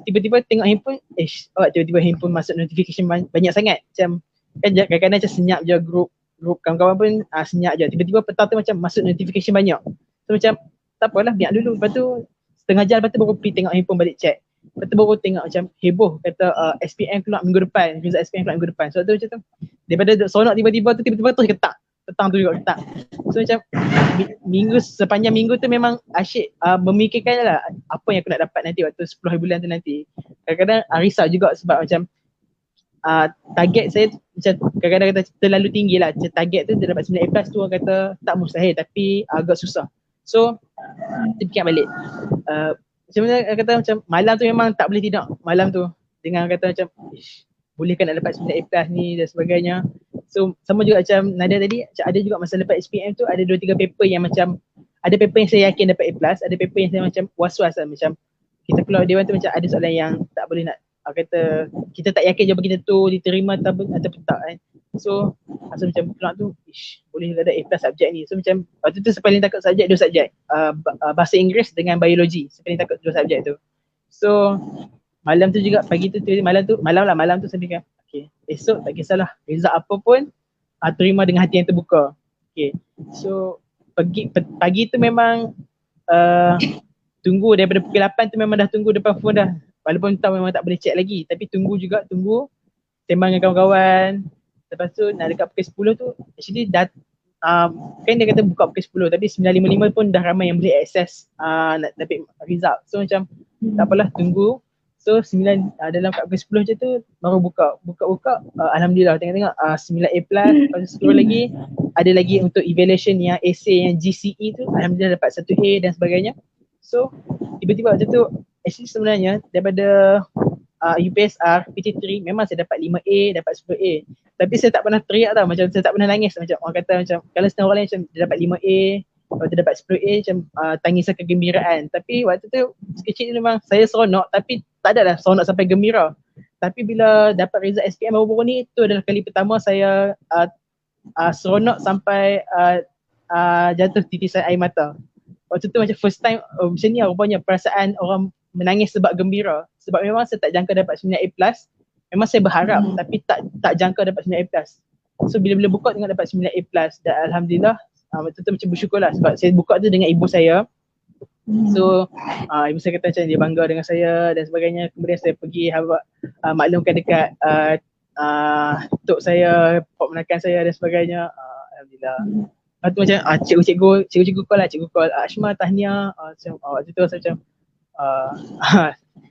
tiba-tiba tengok handphone, tiba-tiba handphone masuk notification banyak sangat. Macam kan kadang-kadang macam senyap je grup kawan-kawan pun senyap je, tiba-tiba petang tu macam masuk notification banyak. So macam tak apalah, biar dulu. Lepas tu setengah jam lepas tu baru pergi tengok handphone balik check. Lepas tu baru tengok macam heboh kata SPM keluar minggu depan, result SPM keluar minggu depan. So tu macam tu, daripada sonok tiba-tiba terus ketak, petang tu juga ketak. So macam sepanjang minggu tu memang asyik memikirkan lah apa yang aku nak dapat nanti waktu 10 hari bulan tu nanti. Kadang-kadang risau juga sebab macam target saya macam kadang-kadang kata terlalu tinggi lah. Macam target tu dia dapat 9A+ tu orang kata tak mustahil tapi agak susah. So kita fikir balik, macam mana kata macam malam tu memang tak boleh tidur malam tu dengan kata macam boleh kan nak dapat 9A+ ni dan sebagainya. So sama juga macam Nadia tadi, macam ada juga masa lepas SPM tu ada 2-3 paper yang macam, ada paper yang saya yakin dapat A+, ada paper yang saya macam was-was lah, macam kita keluar dewan tu macam ada soalan yang tak boleh nak, kata kita tak yakin jawapan kita tu diterima atau tak kan. So macam keluar tu boleh ada A+ subjek ni. So macam waktu tu saya paling takut subjek 2 subjek, bahasa Inggeris dengan biologi. Saya paling takut 2 subjek tu. So malam tu juga, malam tu saya fikir esok tak kisahlah result apa pun, terima dengan hati yang terbuka. So pagi tu memang tunggu daripada pukul 8 tu memang dah tunggu depan phone dah. Walaupun tahu memang tak boleh check lagi, tapi tunggu sembang dengan kawan-kawan. Lepas tu nak dekat pukul 10 tu actually dah kan dia kata buka pukul 10 tapi 9.55 pun dah ramai yang boleh akses nak dapat result. So macam tak apalah, tunggu. So 9 dalam kat pukul 10 macam tu baru buka alhamdulillah tengok 9A+. Lepas tu scroll lagi, ada lagi untuk evaluation yang essay yang GCE tu, alhamdulillah dapat 1A dan sebagainya. So tiba-tiba waktu tu actually sebenarnya daripada UPSR PT3 memang saya dapat 5A, dapat 10A. Tapi saya tak pernah teriak tau, macam saya tak pernah nangis. Macam orang kata macam kalau setengah orang lain macam dia dapat 5A, waktu dapat 10A macam tangisan kegembiraan. Tapi waktu tu sekecil ni memang saya seronok, tapi tak adalah seronok sampai gembira. Tapi bila dapat result SPM baru-baru ni, itu adalah kali pertama saya seronok sampai jatuh titisan air mata. Waktu tu macam first time macam ni rupanya perasaan orang menangis sebab gembira. Sebab memang saya tak jangka dapat 9A+. Memang saya berharap tapi tak jangka dapat 9A+. So bila buka tengok dapat 9A+, dan alhamdulillah waktu tu macam bersyukur lah sebab saya buka tu dengan ibu saya. So ibu saya kata macam dia bangga dengan saya dan sebagainya. Kemudian saya pergi maklumkan dekat tok saya, pak menakan saya dan sebagainya. Alhamdulillah. Lepas tu macam cikgu call Ashma tahniah. Waktu tu saya macam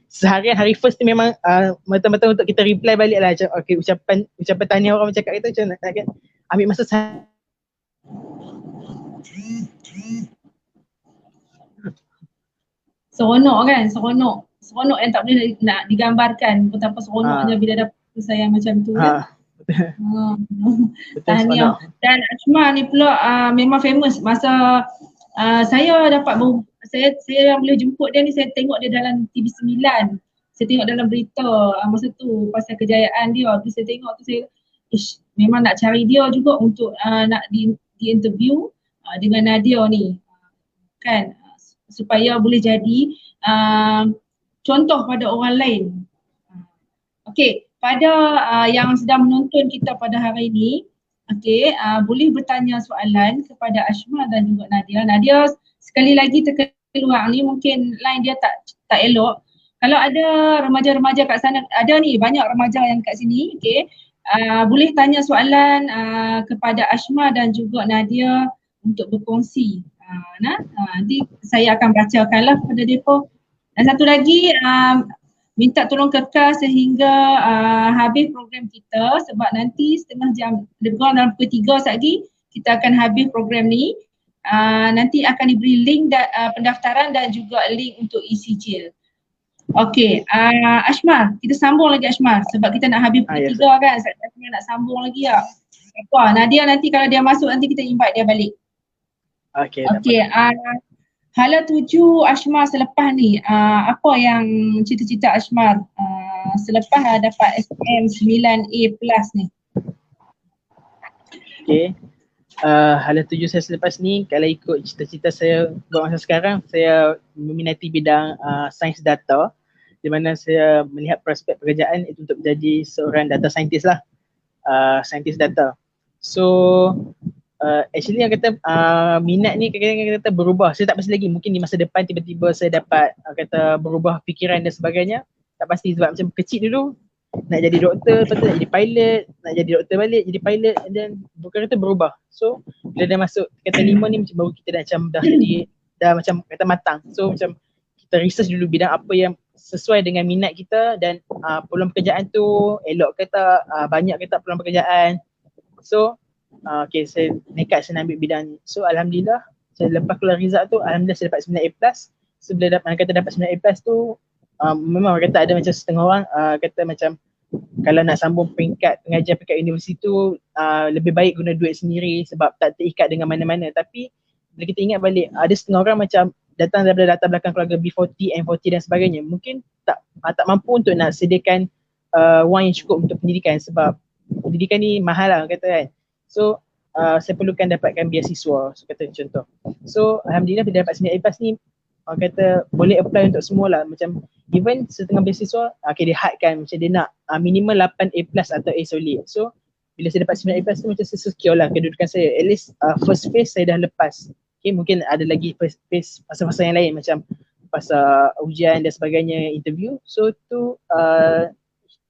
seharian hari first tu memang betul-betul untuk kita reply balik lah macam ucapan tahniah orang cakap kita macam nak kan ambil masa seronok kan, seronok yang tak boleh nak digambarkan betapa seronoknya bila dapat sayang macam tu kan. Betul Tahniah. seronok. Dan Ashma ni pula memang famous masa saya saya yang boleh jemput dia ni, saya tengok dia dalam TV9. Saya tengok dalam berita masa tu pasal kejayaan dia. Bila saya tengok tu saya memang nak cari dia juga untuk nak di interview dengan Nadia ni. Kan supaya boleh jadi contoh pada orang lain. Okey, pada yang sedang menonton kita pada hari ini, okey, boleh bertanya soalan kepada Ashma dan juga Nadia. Nadia sekali lagi terkeluar ni, mungkin line dia tak elok. Kalau ada remaja-remaja kat sana, ada ni banyak remaja yang kat sini, okey. Boleh tanya soalan kepada Ashma dan juga Nadia untuk berkongsi. Nanti saya akan bacakanlah kepada mereka. Dan satu lagi, minta tolong kekal sehingga habis program kita, sebab nanti setengah jam, lebih kurang dalam pukul 3 lagi kita akan habis program ni. Nanti akan diberi link pendaftaran dan juga link untuk isi JIL. Okey, Ashma, kita sambung lagi Ashma sebab kita nak habis pukul 3 kan, Ashma nak sambung lagi lah. Apa, Nadia nanti kalau dia masuk nanti kita invite dia balik. Okey, hala tuju Ashma selepas ni, apa yang cita-cita Ashma selepas dapat SPM 9A plus ni? Okay, hala tuju saya selepas ni, kalau ikut cita-cita saya buat masa sekarang, saya meminati bidang sains data, di mana saya melihat prospek pekerjaan itu untuk menjadi seorang data scientist lah, scientist data. So actually yang kata minat ni kadang-kadang kata berubah. Saya tak pasti lagi, mungkin di masa depan tiba-tiba saya dapat kata berubah fikiran dan sebagainya. Tak pasti sebab macam kecil dulu nak jadi doktor, lepas tu nak jadi pilot, nak jadi doktor balik, jadi pilot, and then bukan kata berubah. So bila dah masuk kata 5 ni macam baru kita dah macam kata matang. So macam kita research dulu bidang apa yang sesuai dengan minat kita dan peluang pekerjaan tu elok ke tak, banyak ke tak peluang pekerjaan. So okay, saya nekat saya nak ambil bidang ni. So alhamdulillah, saya lepas keluar result tu, alhamdulillah saya dapat 9A+. So bila dapat 9A+ tu, memang orang kata ada macam setengah orang kata macam kalau nak sambung peringkat pengajian peringkat universiti tu lebih baik guna duit sendiri sebab tak terikat dengan mana-mana. Tapi bila kita ingat balik, ada setengah orang macam datang daripada latar belakang keluarga B40, M40 dan sebagainya, mungkin tak mampu untuk nak sediakan wang yang cukup untuk pendidikan sebab pendidikan ni mahal lah kata kan. So saya perlukan dapatkan beasiswa, so kata contoh. So alhamdulillah bila dapat 9A+ ni, orang kata boleh apply untuk semua lah. Macam even setengah beasiswa, okay, dia hadkan macam dia nak minimal 8A+ atau A solid. So bila saya dapat 9A+ tu macam saya secure lah kedudukan saya. At least first phase saya dah lepas. Okay, mungkin ada lagi first phase fasa-fasa yang lain macam fasa ujian dan sebagainya, interview. So tu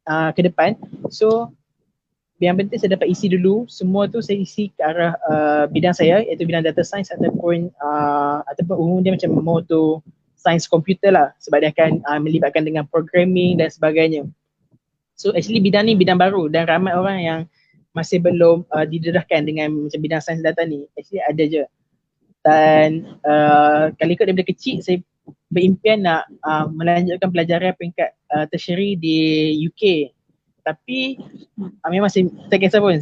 ke depan. So yang penting saya dapat isi dulu, semua tu saya isi ke arah bidang saya, iaitu bidang data science ataupun umum dia macam more to science komputer lah, sebab dia akan melibatkan dengan programming dan sebagainya. So actually bidang ni bidang baru dan ramai orang yang masih belum didedahkan dengan macam bidang sains data ni. Actually ada je. Dan kalau ikut daripada kecil saya berimpian nak melanjutkan pelajaran peringkat tertiary di UK. Tapi memang saya tak kisah pun,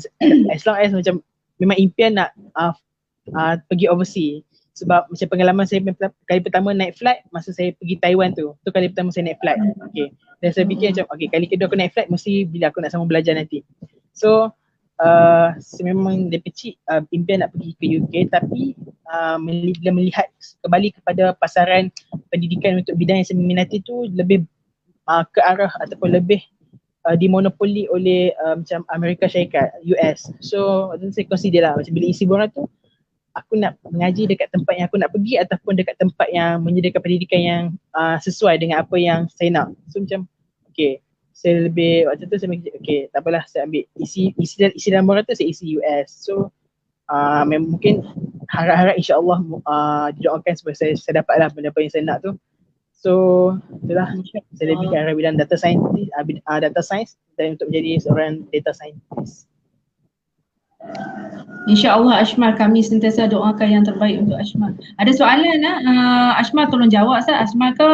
as long as macam memang impian nak pergi overseas. Sebab macam pengalaman saya kali pertama naik flight masa saya pergi Taiwan tu kali pertama saya naik flight. Okay. Dan saya fikir macam okay, kali kedua aku naik flight mesti bila aku nak sambung belajar nanti. So saya memang dari kecil impian nak pergi ke UK, tapi bila melihat kembali kepada pasaran pendidikan untuk bidang yang saya minati tu lebih ke arah ataupun lebih dimonopoli oleh macam Amerika Syarikat, US. So waktu tu saya consider lah macam bila isi borang tu aku nak mengaji dekat tempat yang aku nak pergi ataupun dekat tempat yang menyediakan pendidikan yang sesuai dengan apa yang saya nak. So macam okay, saya lebih waktu tu saya fikir okay, tak apalah saya ambil isi dalam borang tu saya isi US. So mungkin harap-harap insya-Allah didoakan supaya saya dapatlah benda apa yang saya nak tu. So itulah saya lebih ke arah bidang data science dan untuk menjadi seorang data scientist. InsyaAllah Ashma, kami sentiasa doakan yang terbaik untuk Ashma. Ada soalan Ashma tolong jawab Ashma ke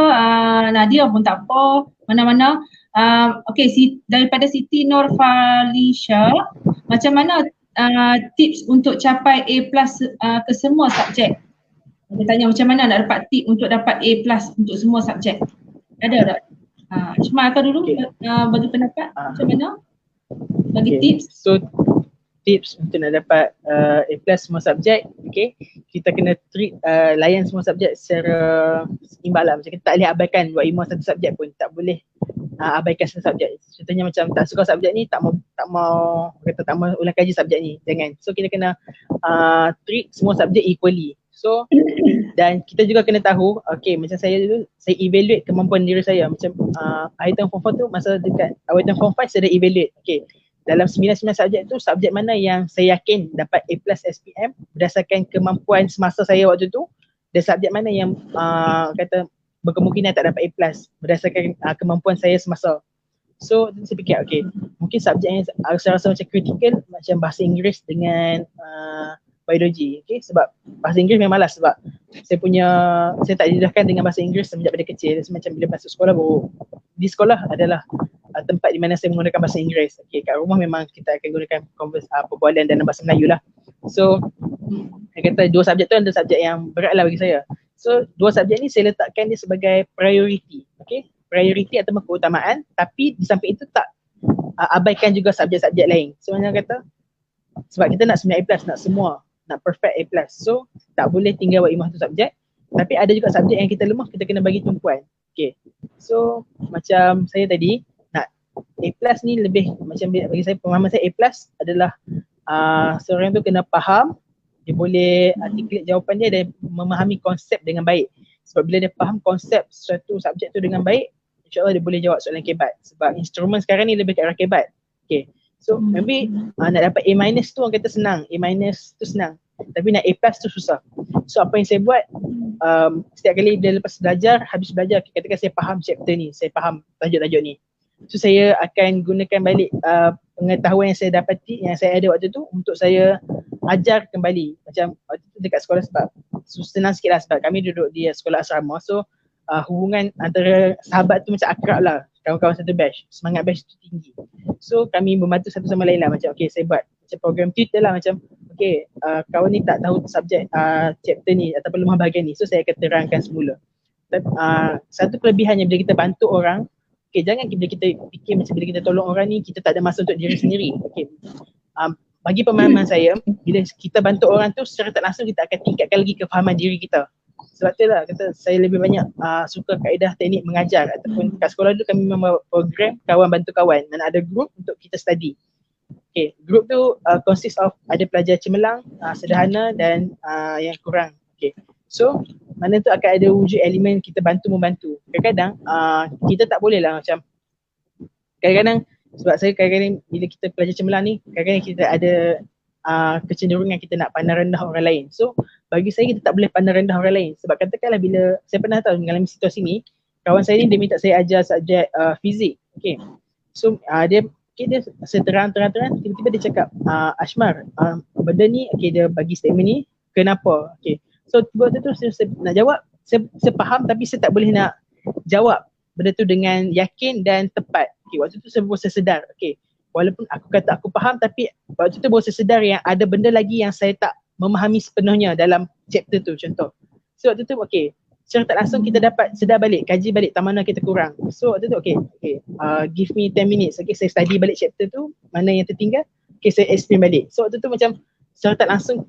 Nadia pun tak apa, mana-mana Okay, daripada Siti Nurfalisha, macam mana tips untuk capai A+ ke semua subjek? Dia tanya macam mana nak dapat tip untuk dapat A+ untuk semua subjek. Ada tak? Cuma akan dulu bagi pendapat macam mana? Bagi tips. So tips untuk nak dapat A+ semua subjek, okay, kita kena layan semua subjek secara seimbang lah. Macam kita tak boleh abaikan buat imu satu subjek pun, tak boleh abaikan satu subjek. Contohnya macam tak suka subjek ni, tak mau ulang kaji subjek ni, jangan. So kita kena treat semua subjek equally. So dan kita juga kena tahu, okay, macam saya dulu, saya evaluate kemampuan diri saya. Macam akhir tahun form 4 tu, masa dekat awal tahun form 5 saya dah evaluate, okay, dalam 99 subjek tu, subjek mana yang saya yakin dapat A+ SPM berdasarkan kemampuan semasa saya waktu tu, dan subjek mana yang kata berkemungkinan tak dapat A+ berdasarkan kemampuan saya semasa. So saya fikir, okay, mungkin subjek yang saya rasa macam kritikal macam bahasa Inggeris dengan biologi, okay, sebab bahasa Inggeris memang malas sebab saya tak didahkan dengan bahasa Inggeris semenjak pada kecil. Macam bila masuk sekolah baru, di sekolah adalah tempat di mana saya menggunakan bahasa Inggeris. Okay, kat rumah memang kita akan gunakan perbualan dalam bahasa Melayu lah. So saya kata dua subjek tu adalah subjek yang berat lah bagi saya. So dua subjek ni saya letakkan dia sebagai priority, okay, priority atau keutamaan, tapi di samping itu tak abaikan juga subjek-subjek lain. So macam kata, sebab kita nak 9 A+, nak semua, nak perfect A+. So tak boleh tinggal buat imah tu subjek, tapi ada juga subjek yang kita lemah, kita kena bagi tumpuan. Okay, so macam saya tadi, nak A+ ni lebih macam bagi saya, pemahaman saya A+ adalah seorang tu kena faham, dia boleh articulate jawapan dia dan memahami konsep dengan baik. Sebab bila dia faham konsep suatu subjek tu dengan baik, insyaAllah dia boleh jawab soalan kebat. Sebab instrumen sekarang ni lebih ke arah kebat. Okay, so maybe nak dapat A- tu orang kata senang, A- tu senang, tapi nak A+ tu susah. So apa yang saya buat, setiap kali bila lepas belajar, habis belajar, katakan saya faham chapter ni, saya faham tajuk-tajuk ni, so saya akan gunakan balik pengetahuan yang saya dapati, yang saya ada waktu tu, untuk saya ajar kembali. Macam waktu tu dekat sekolah, sebab senang sikit lah sebab kami duduk di sekolah asrama. So hubungan antara sahabat tu macam akrab lah, kawan-kawan satu batch, semangat batch tu tinggi. So kami membantu satu sama lain lah. Macam okay, saya buat macam program tutor lah, macam okay, kawan ni tak tahu subjek chapter ni ataupun lemah bahagian ni, so saya akan terangkan semula. Satu kelebihannya bila kita bantu orang, okay, jangan bila kita fikir macam bila kita tolong orang ni, kita tak ada masa untuk diri sendiri. Okay, bagi pemahaman saya, bila kita bantu orang tu, secara tak langsung kita akan tingkatkan lagi kefahaman diri kita. Sebab tu lah kata saya lebih banyak suka kaedah teknik mengajar, ataupun kat sekolah dulu kami membuat program kawan bantu kawan, dan ada group untuk kita study. Okay, group tu consist of ada pelajar cemerlang, sederhana dan yang kurang. Okay, so mana tu akan ada wujud elemen kita bantu-membantu. Kadang-kadang kita tak boleh lah macam, kadang-kadang sebab saya kadang-kadang bila kita pelajar cemerlang ni, kadang-kadang kita ada kecenderungan kita nak pandang rendah orang lain. So bagi saya, kita tak boleh pandang rendah orang lain. Sebab katakanlah bila saya pernah tahu mengalami situasi ni, kawan saya ni dia minta saya ajar subjek fizik. Okay, so dia terang-terang tiba-tiba dia cakap, Ashmar, benda ni, okay, dia bagi statement ni, kenapa? Okay, so waktu tu saya nak jawab, saya faham tapi saya tak boleh nak jawab benda tu dengan yakin dan tepat. Okay, waktu tu saya baru sedar, okay, walaupun aku kata aku faham, tapi waktu tu baru saya sedar yang ada benda lagi yang saya tak memahami sepenuhnya dalam chapter tu, contoh. So waktu tu okay, secara tak langsung kita dapat sedar balik, kaji balik tak mana kita kurang. So waktu tu okay, give me 10 minutes, okay, saya study balik chapter tu, mana yang tertinggal, okay, saya explain balik. So waktu tu macam secara tak langsung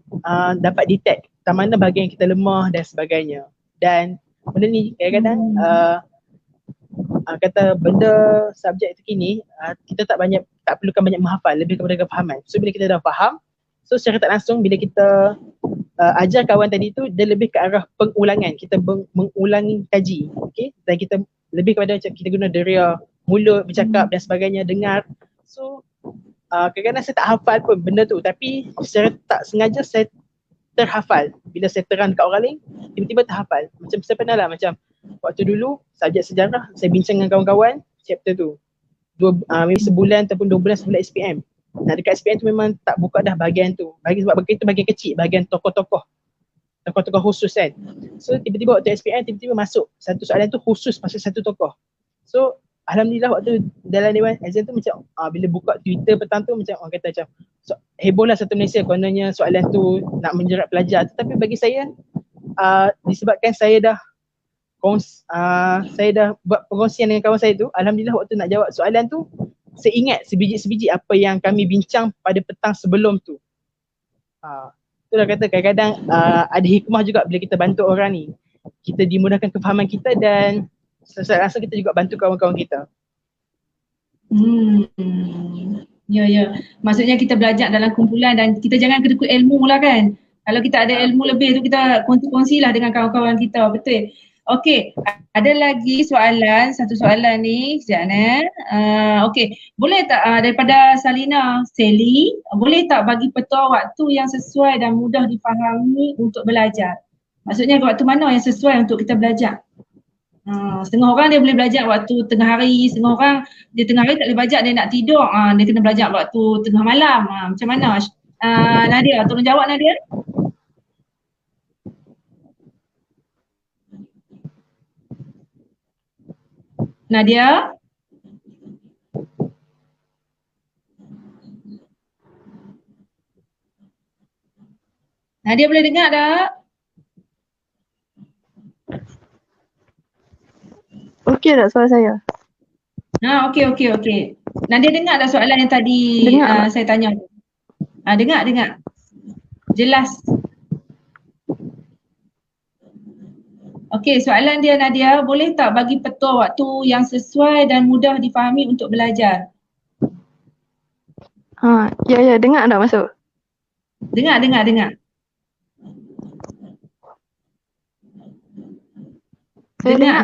dapat detect tak mana bahagian kita lemah dan sebagainya. Dan benda ni kadang-kadang kata benda subjek terkini, kita tak perlukan banyak menghafal, lebih kepada kefahaman. So bila kita dah faham, so secara tak langsung bila kita ajar kawan tadi tu, dia lebih ke arah pengulangan, kita mengulangi kaji, okay? Dan kita lebih kepada macam kita guna deria mulut, bercakap dan sebagainya, dengar. So kadang-kadang saya tak hafal pun benda tu, tapi secara tak sengaja saya terhafal. Bila saya terang dekat orang lain, tiba-tiba terhafal. Macam saya pernah lah, macam waktu dulu subjek sejarah, saya bincang dengan kawan-kawan chapter tu, sebulan ataupun 2 bulan sebelum SPM. Nah dekat SPM tu memang tak buka dah bahagian tu, sebab bahagian tu bahagian kecil, bahagian tokoh-tokoh khusus kan. So tiba-tiba waktu SPM, tiba-tiba masuk satu soalan tu khusus pasal satu tokoh. So Alhamdulillah waktu dalam Dewan Exam tu macam bila buka Twitter petang tu macam orang kata macam heboh lah satu Malaysia kononnya soalan tu nak menjerat pelajar. Tetapi bagi saya disebabkan saya dah buat perkongsian dengan kawan saya tu, alhamdulillah waktu nak jawab soalan tu saya ingat sebiji-sebiji apa yang kami bincang pada petang sebelum tu. Itulah kata kadang-kadang ada hikmah juga bila kita bantu orang ni. Kita dimudahkan kefahaman kita dan saya rasa kita juga bantu kawan-kawan kita. Ya. Maksudnya kita belajar dalam kumpulan dan kita jangan kedekut ilmu lah kan. Kalau kita ada ilmu lebih tu kita kongsi-kongsi lah dengan kawan-kawan kita, betul. Okey, ada lagi satu soalan ni, sekejap okey, boleh tak daripada Sally, boleh tak bagi petua waktu yang sesuai dan mudah difahami untuk belajar? Maksudnya waktu mana yang sesuai untuk kita belajar? Setengah orang dia boleh belajar waktu tengah hari, setengah orang dia tengah hari tak boleh belajar, dia nak tidur, dia kena belajar waktu tengah malam. Macam mana? Nadia, tolong jawab Nadia. Nadia? Nadia boleh dengar tak? Okey tak soalan saya? Okey. Nadia dengar tak soalan yang tadi saya tanya? Dengar. Jelas. Okey, soalan dia Nadia, boleh tak bagi petua waktu yang sesuai dan mudah difahami untuk belajar? Ya, dengar tak masuk? Dengar. Dengar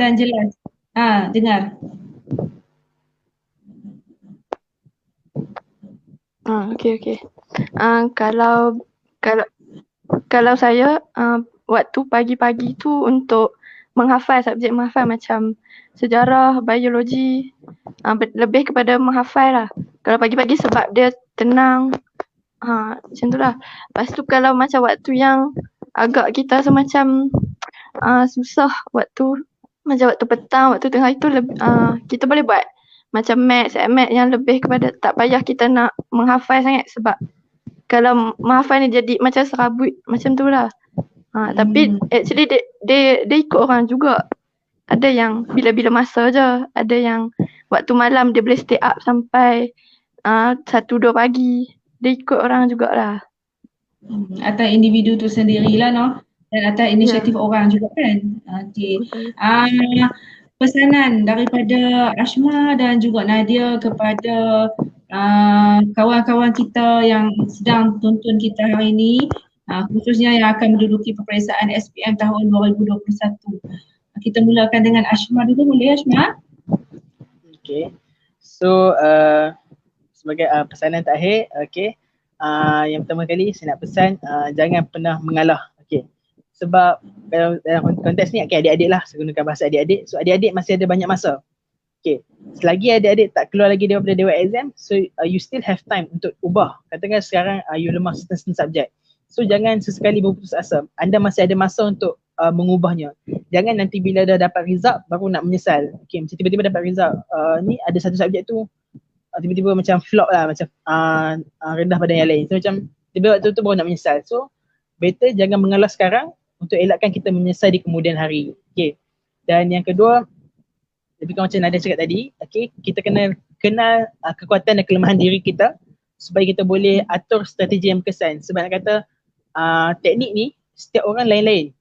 dan jelas. Dengar. Okey. Kalau saya waktu pagi-pagi tu untuk menghafal subjek menghafal macam sejarah, biologi, lebih kepada menghafal lah. Kalau pagi-pagi sebab dia tenang, macam tu lah. Lepas tu kalau macam waktu yang agak kita rasa macam susah macam waktu petang, waktu tengah itu kita boleh buat macam maths yang lebih kepada tak payah kita nak menghafal sangat sebab kalau menghafal ni jadi macam serabut macam tu lah. Tapi actually dia ikut orang juga. Ada yang bila-bila masa je, ada yang waktu malam dia boleh stay up sampai 1-2 pagi. Dia ikut orang jugalah. Atas individu tu sendirilah dan atas inisiatif orang juga kan. Okey. Pesanan daripada Ashma dan juga Nadia kepada kawan-kawan kita yang sedang tonton kita hari ini, khususnya yang akan menduduki peperiksaan SPM tahun 2021. Kita mulakan dengan Ashma dulu, boleh Ashma? Okay. So sebagai pesanan terakhir, yang pertama kali saya nak pesan jangan pernah mengalah. Sebab dalam konteks ni adik-adik lah, saya gunakan bahasa adik-adik. So adik-adik masih ada banyak masa. Selagi adik-adik tak keluar lagi daripada Dewan Exam, so you still have time untuk ubah. Katakan sekarang you lemah certain subjek. So jangan sesekali berputus asa. Anda masih ada masa untuk mengubahnya. Jangan nanti bila dah dapat result baru nak menyesal. Macam tiba-tiba dapat result, ni ada satu subjek tu tiba-tiba macam flop lah, macam rendah pada yang lain. So macam tiba waktu tu baru nak menyesal. So better jangan mengalah sekarang untuk elakkan kita menyesal di kemudian hari. Dan yang kedua, lebih kurang macam Nadia cakap tadi, kita kena kenal kekuatan dan kelemahan diri kita supaya kita boleh atur strategi yang berkesan. Sebab nak kata teknik ni setiap orang lain-lain.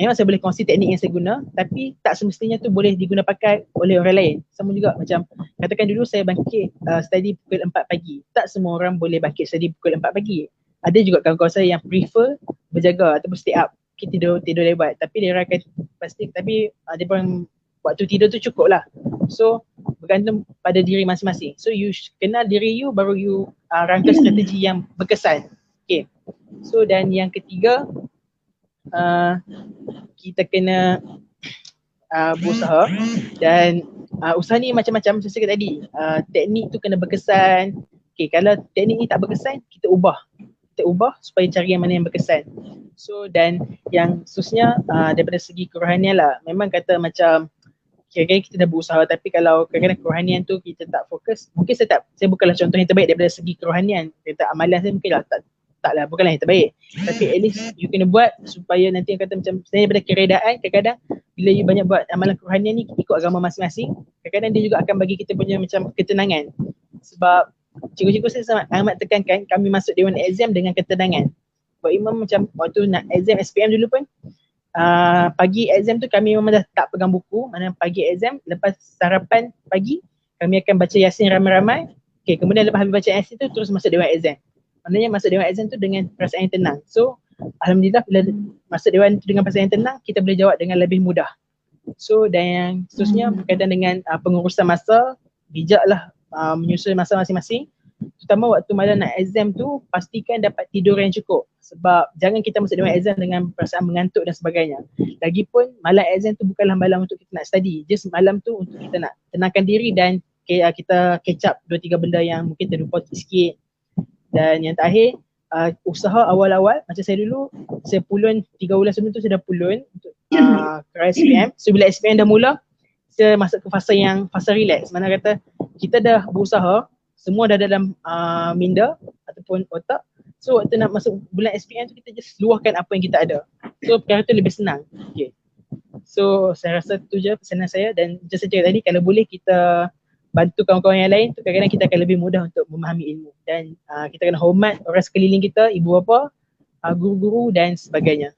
Memang saya boleh kongsi teknik yang saya guna, tapi tak semestinya tu boleh diguna pakai oleh orang lain. Sama juga macam katakan dulu saya bangkit study pukul 4 pagi. Tak semua orang boleh bangkit study pukul 4 pagi. Ada juga kawan-kawan saya yang prefer berjaga ataupun stay up. Tidur lebat, tapi dia akan pasti, tapi dia pun waktu tidur tu cukup lah. So bergantung pada diri masing-masing. So you kenal diri you, baru you rangka strategi yang berkesan. So dan yang ketiga, kita kena berusaha. Dan usaha ni macam-macam, macam saya cakap tadi, teknik tu kena berkesan. Kalau teknik ni tak berkesan, kita ubah supaya cari yang mana yang berkesan. So dan yang khususnya daripada segi kerohanian lah, memang kata macam kira-kira kita dah berusaha, tapi kalau kadang-kadang kerohanian tu kita tak fokus, mungkin saya bukanlah contoh yang terbaik daripada segi kerohanian, kata amalan saya mungkin lah taklah bukanlah yang terbaik, tapi at least you kena buat supaya nanti yang kata macam sebenarnya daripada keredaan, kadang-kadang bila you banyak buat amalan kerohanian ni ikut agama masing-masing, kadang-kadang dia juga akan bagi kita punya macam ketenangan. Sebab cikgu-cikgu saya sangat amat tekankan kami masuk dewan exam dengan ketenangan. Buat imam macam waktu nak exam SPM dulu pun, pagi exam tu kami memang dah tak pegang buku, mana pagi exam lepas sarapan pagi kami akan baca Yasin ramai-ramai. Okay, kemudian lepas habis baca Yasin tu terus masuk dewan exam. Maknanya masuk dewan exam tu dengan perasaan yang tenang. So alhamdulillah bila masuk dewan tu dengan perasaan yang tenang, kita boleh jawab dengan lebih mudah. So dan yang seterusnya berkaitan dengan pengurusan masa, bijaklah menyusun masa masing-masing. Terutama waktu malam nak exam tu, pastikan dapat tidur yang cukup. Sebab jangan kita masuk dewan exam dengan perasaan mengantuk dan sebagainya. Lagipun malam exam tu bukanlah malam untuk kita nak study. Just malam tu untuk kita nak tenangkan diri dan kita catch up 2-3 benda yang mungkin terlupa sikit. Dan yang terakhir, usaha awal-awal, macam saya dulu, saya pulun 3 bulan sebelum tu saya dah pulun untuk ke SPM. So bila SPM dah mula, saya masuk ke fasa relax. Mana kata kita dah berusaha, semua dah dalam minda ataupun otak. So waktu nak masuk bulan SPM tu kita just luahkan apa yang kita ada. So perkara tu lebih senang. Okay. So saya rasa tu je pesanan saya, dan macam saya cakap tadi, kalau boleh kita bantu kawan-kawan yang lain tu, kadang-kadang kita akan lebih mudah untuk memahami ilmu. Dan kita kena hormat orang sekeliling kita, ibu bapa, guru-guru dan sebagainya.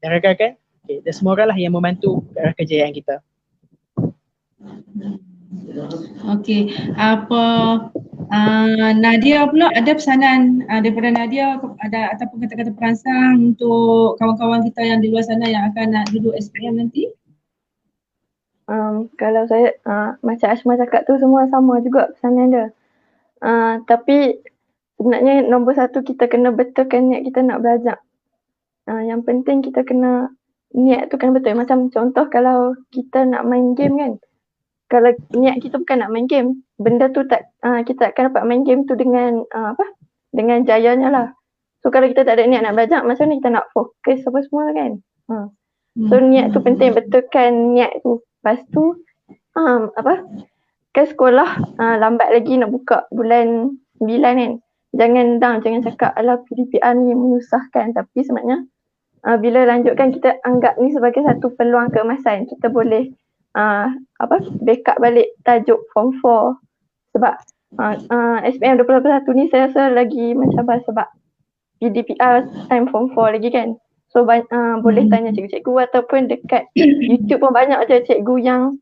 Dan rakan-rakan, okay, dan semua orang lah yang membantu ke arah kejayaan kita. Okey, Nadia pula ada pesanan daripada Nadia ada ataupun kata-kata perangsang untuk kawan-kawan kita yang di luar sana yang akan nak duduk SPM nanti? Kalau saya macam Ashma cakap tu semua sama juga pesanan dia. Tapi sebenarnya nombor satu kita kena betulkan niat kita nak belajar. Yang penting kita kena niat tu kena betul. Macam contoh kalau kita nak main game kan. Kalau niat kita bukan nak main game, benda tu kita akan dapat main game tu dengan dengan jayanya lah. So kalau kita tak ada niat nak belajar, macam mana kita nak fokus apa semua kan. So niat tu penting, betulkan niat tu. Lepas tu kan sekolah lambat lagi nak buka bulan 9 kan. Jangan jangan cakap alah PDPR ni menyusahkan, tapi sebenarnya bila lanjutkan kita anggap ni sebagai satu peluang keemasan. Kita boleh backup balik tajuk form 4 sebab SPM 2021 ni saya rasa lagi mencabar sebab PDPR time form 4 lagi kan. So boleh tanya cikgu-cikgu ataupun dekat YouTube pun banyak je cikgu yang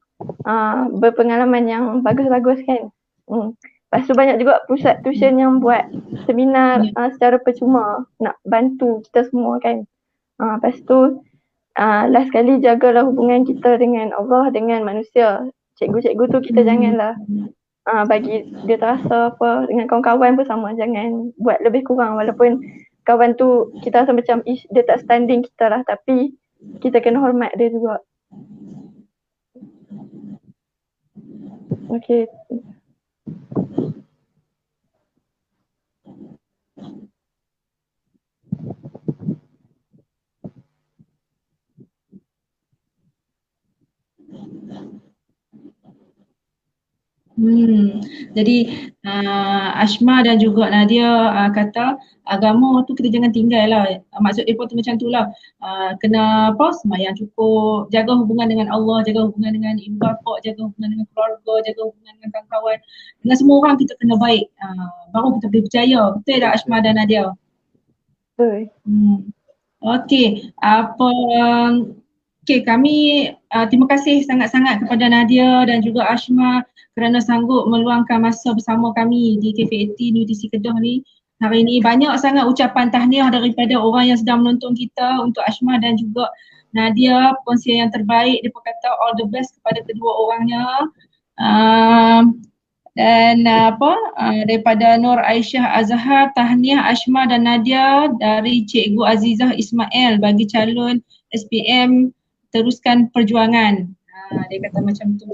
berpengalaman yang bagus-bagus kan. Lepas tu banyak juga pusat tuition yang buat seminar secara percuma nak bantu kita semua kan. Lepas tu last sekali jagalah hubungan kita dengan Allah, dengan manusia. Cikgu-cikgu tu kita janganlah bagi dia terasa apa, dengan kawan-kawan pun sama, jangan buat lebih kurang walaupun kawan tu kita rasa macam dia tak standing kita lah, tapi kita kena hormat dia juga. Okay. Jadi Ashma dan juga Nadia kata agama tu kita jangan tinggal lah. Maksud dia pun tu macam tu lah. Kena sembahyang cukup, jaga hubungan dengan Allah, jaga hubungan dengan ibu bapa, jaga hubungan dengan keluarga, jaga hubungan dengan kawan-kawan. Dengan semua orang kita kena baik. Baru kita boleh percaya. Betul tak Ashma dan Nadia? Betul. Okey, kami terima kasih sangat-sangat kepada Nadia dan juga Ashma kerana sanggup meluangkan masa bersama kami di KFAT UTC Kedah ni. Hari ini banyak sangat ucapan tahniah daripada orang yang sedang menonton kita untuk Ashma dan juga Nadia, perkongsian yang terbaik. Dia kata all the best kepada kedua orangnya. Daripada Nur Aisyah Azhar, tahniah Ashma dan Nadia dari Cikgu Azizah Ismail bagi calon SPM, teruskan perjuangan. Dia kata macam tu.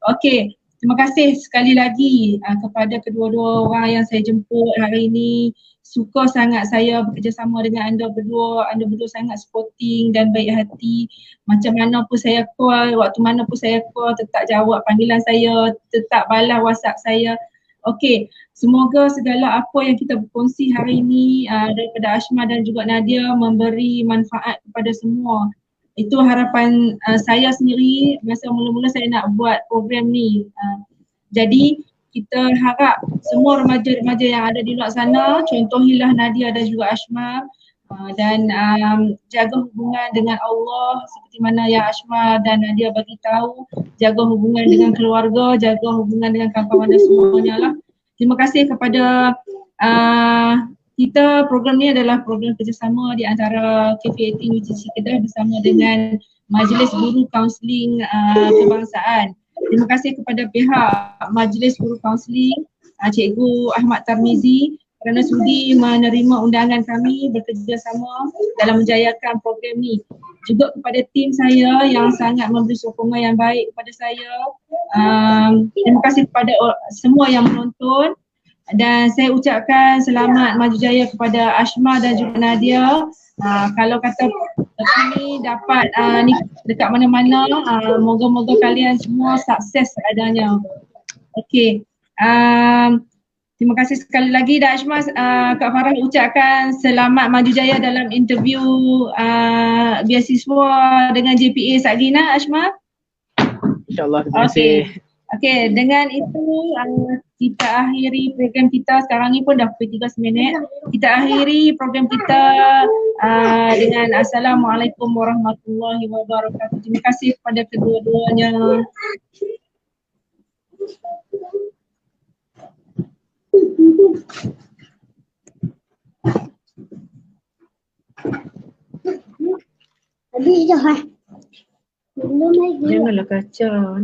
Okey, terima kasih sekali lagi kepada kedua-dua orang yang saya jemput hari ini. Suka sangat saya bekerjasama dengan anda berdua sangat sporting dan baik hati. Macam mana pun saya call, waktu mana pun saya call, tetap jawab panggilan saya, tetap balas WhatsApp saya. Okey, semoga segala apa yang kita berkongsi hari ini daripada Ashma dan juga Nadia memberi manfaat kepada semua. Itu harapan saya sendiri masa mula-mula saya nak buat program ni. Jadi kita harap semua remaja-remaja yang ada di luar sana contohilah Nadia dan juga Ashma dan jaga hubungan dengan Allah seperti mana yang Ashma dan Nadia bagi tahu, jaga hubungan dengan keluarga, jaga hubungan dengan kawan-kawan dan semuanya lah. Terima kasih kepada kita, program ni adalah program kerjasama di antara KP18 UTC Kedah bersama dengan Majlis Guru Kaunseling Kebangsaan. Terima kasih kepada pihak Majlis Guru Kaunseling, Cikgu Ahmad Tarmizi kerana sudi menerima undangan kami bekerjasama dalam menjayakan program ni. Juga kepada tim saya yang sangat memberi sokongan yang baik kepada saya. Terima kasih kepada semua yang menonton dan saya ucapkan selamat maju jaya kepada Ashma dan juga Nadia. Kalau kata kami dapat ni dekat mana-mana, moga-moga kalian semua sukses adanya. Okey. Terima kasih sekali lagi dan Ashma, Kak Farah ucapkan selamat maju jaya dalam interview beasiswa dengan JPA Saklina, Ashma. InsyaAllah, terima kasih. Okey, dengan itu kita akhiri program kita sekarang ni pun dah pukul 13 minit. Kita akhiri program kita dengan Assalamualaikum warahmatullahi wabarakatuh. Terima kasih kepada kedua-duanya. Habis dah. Belum lagi. Janganlah kacau.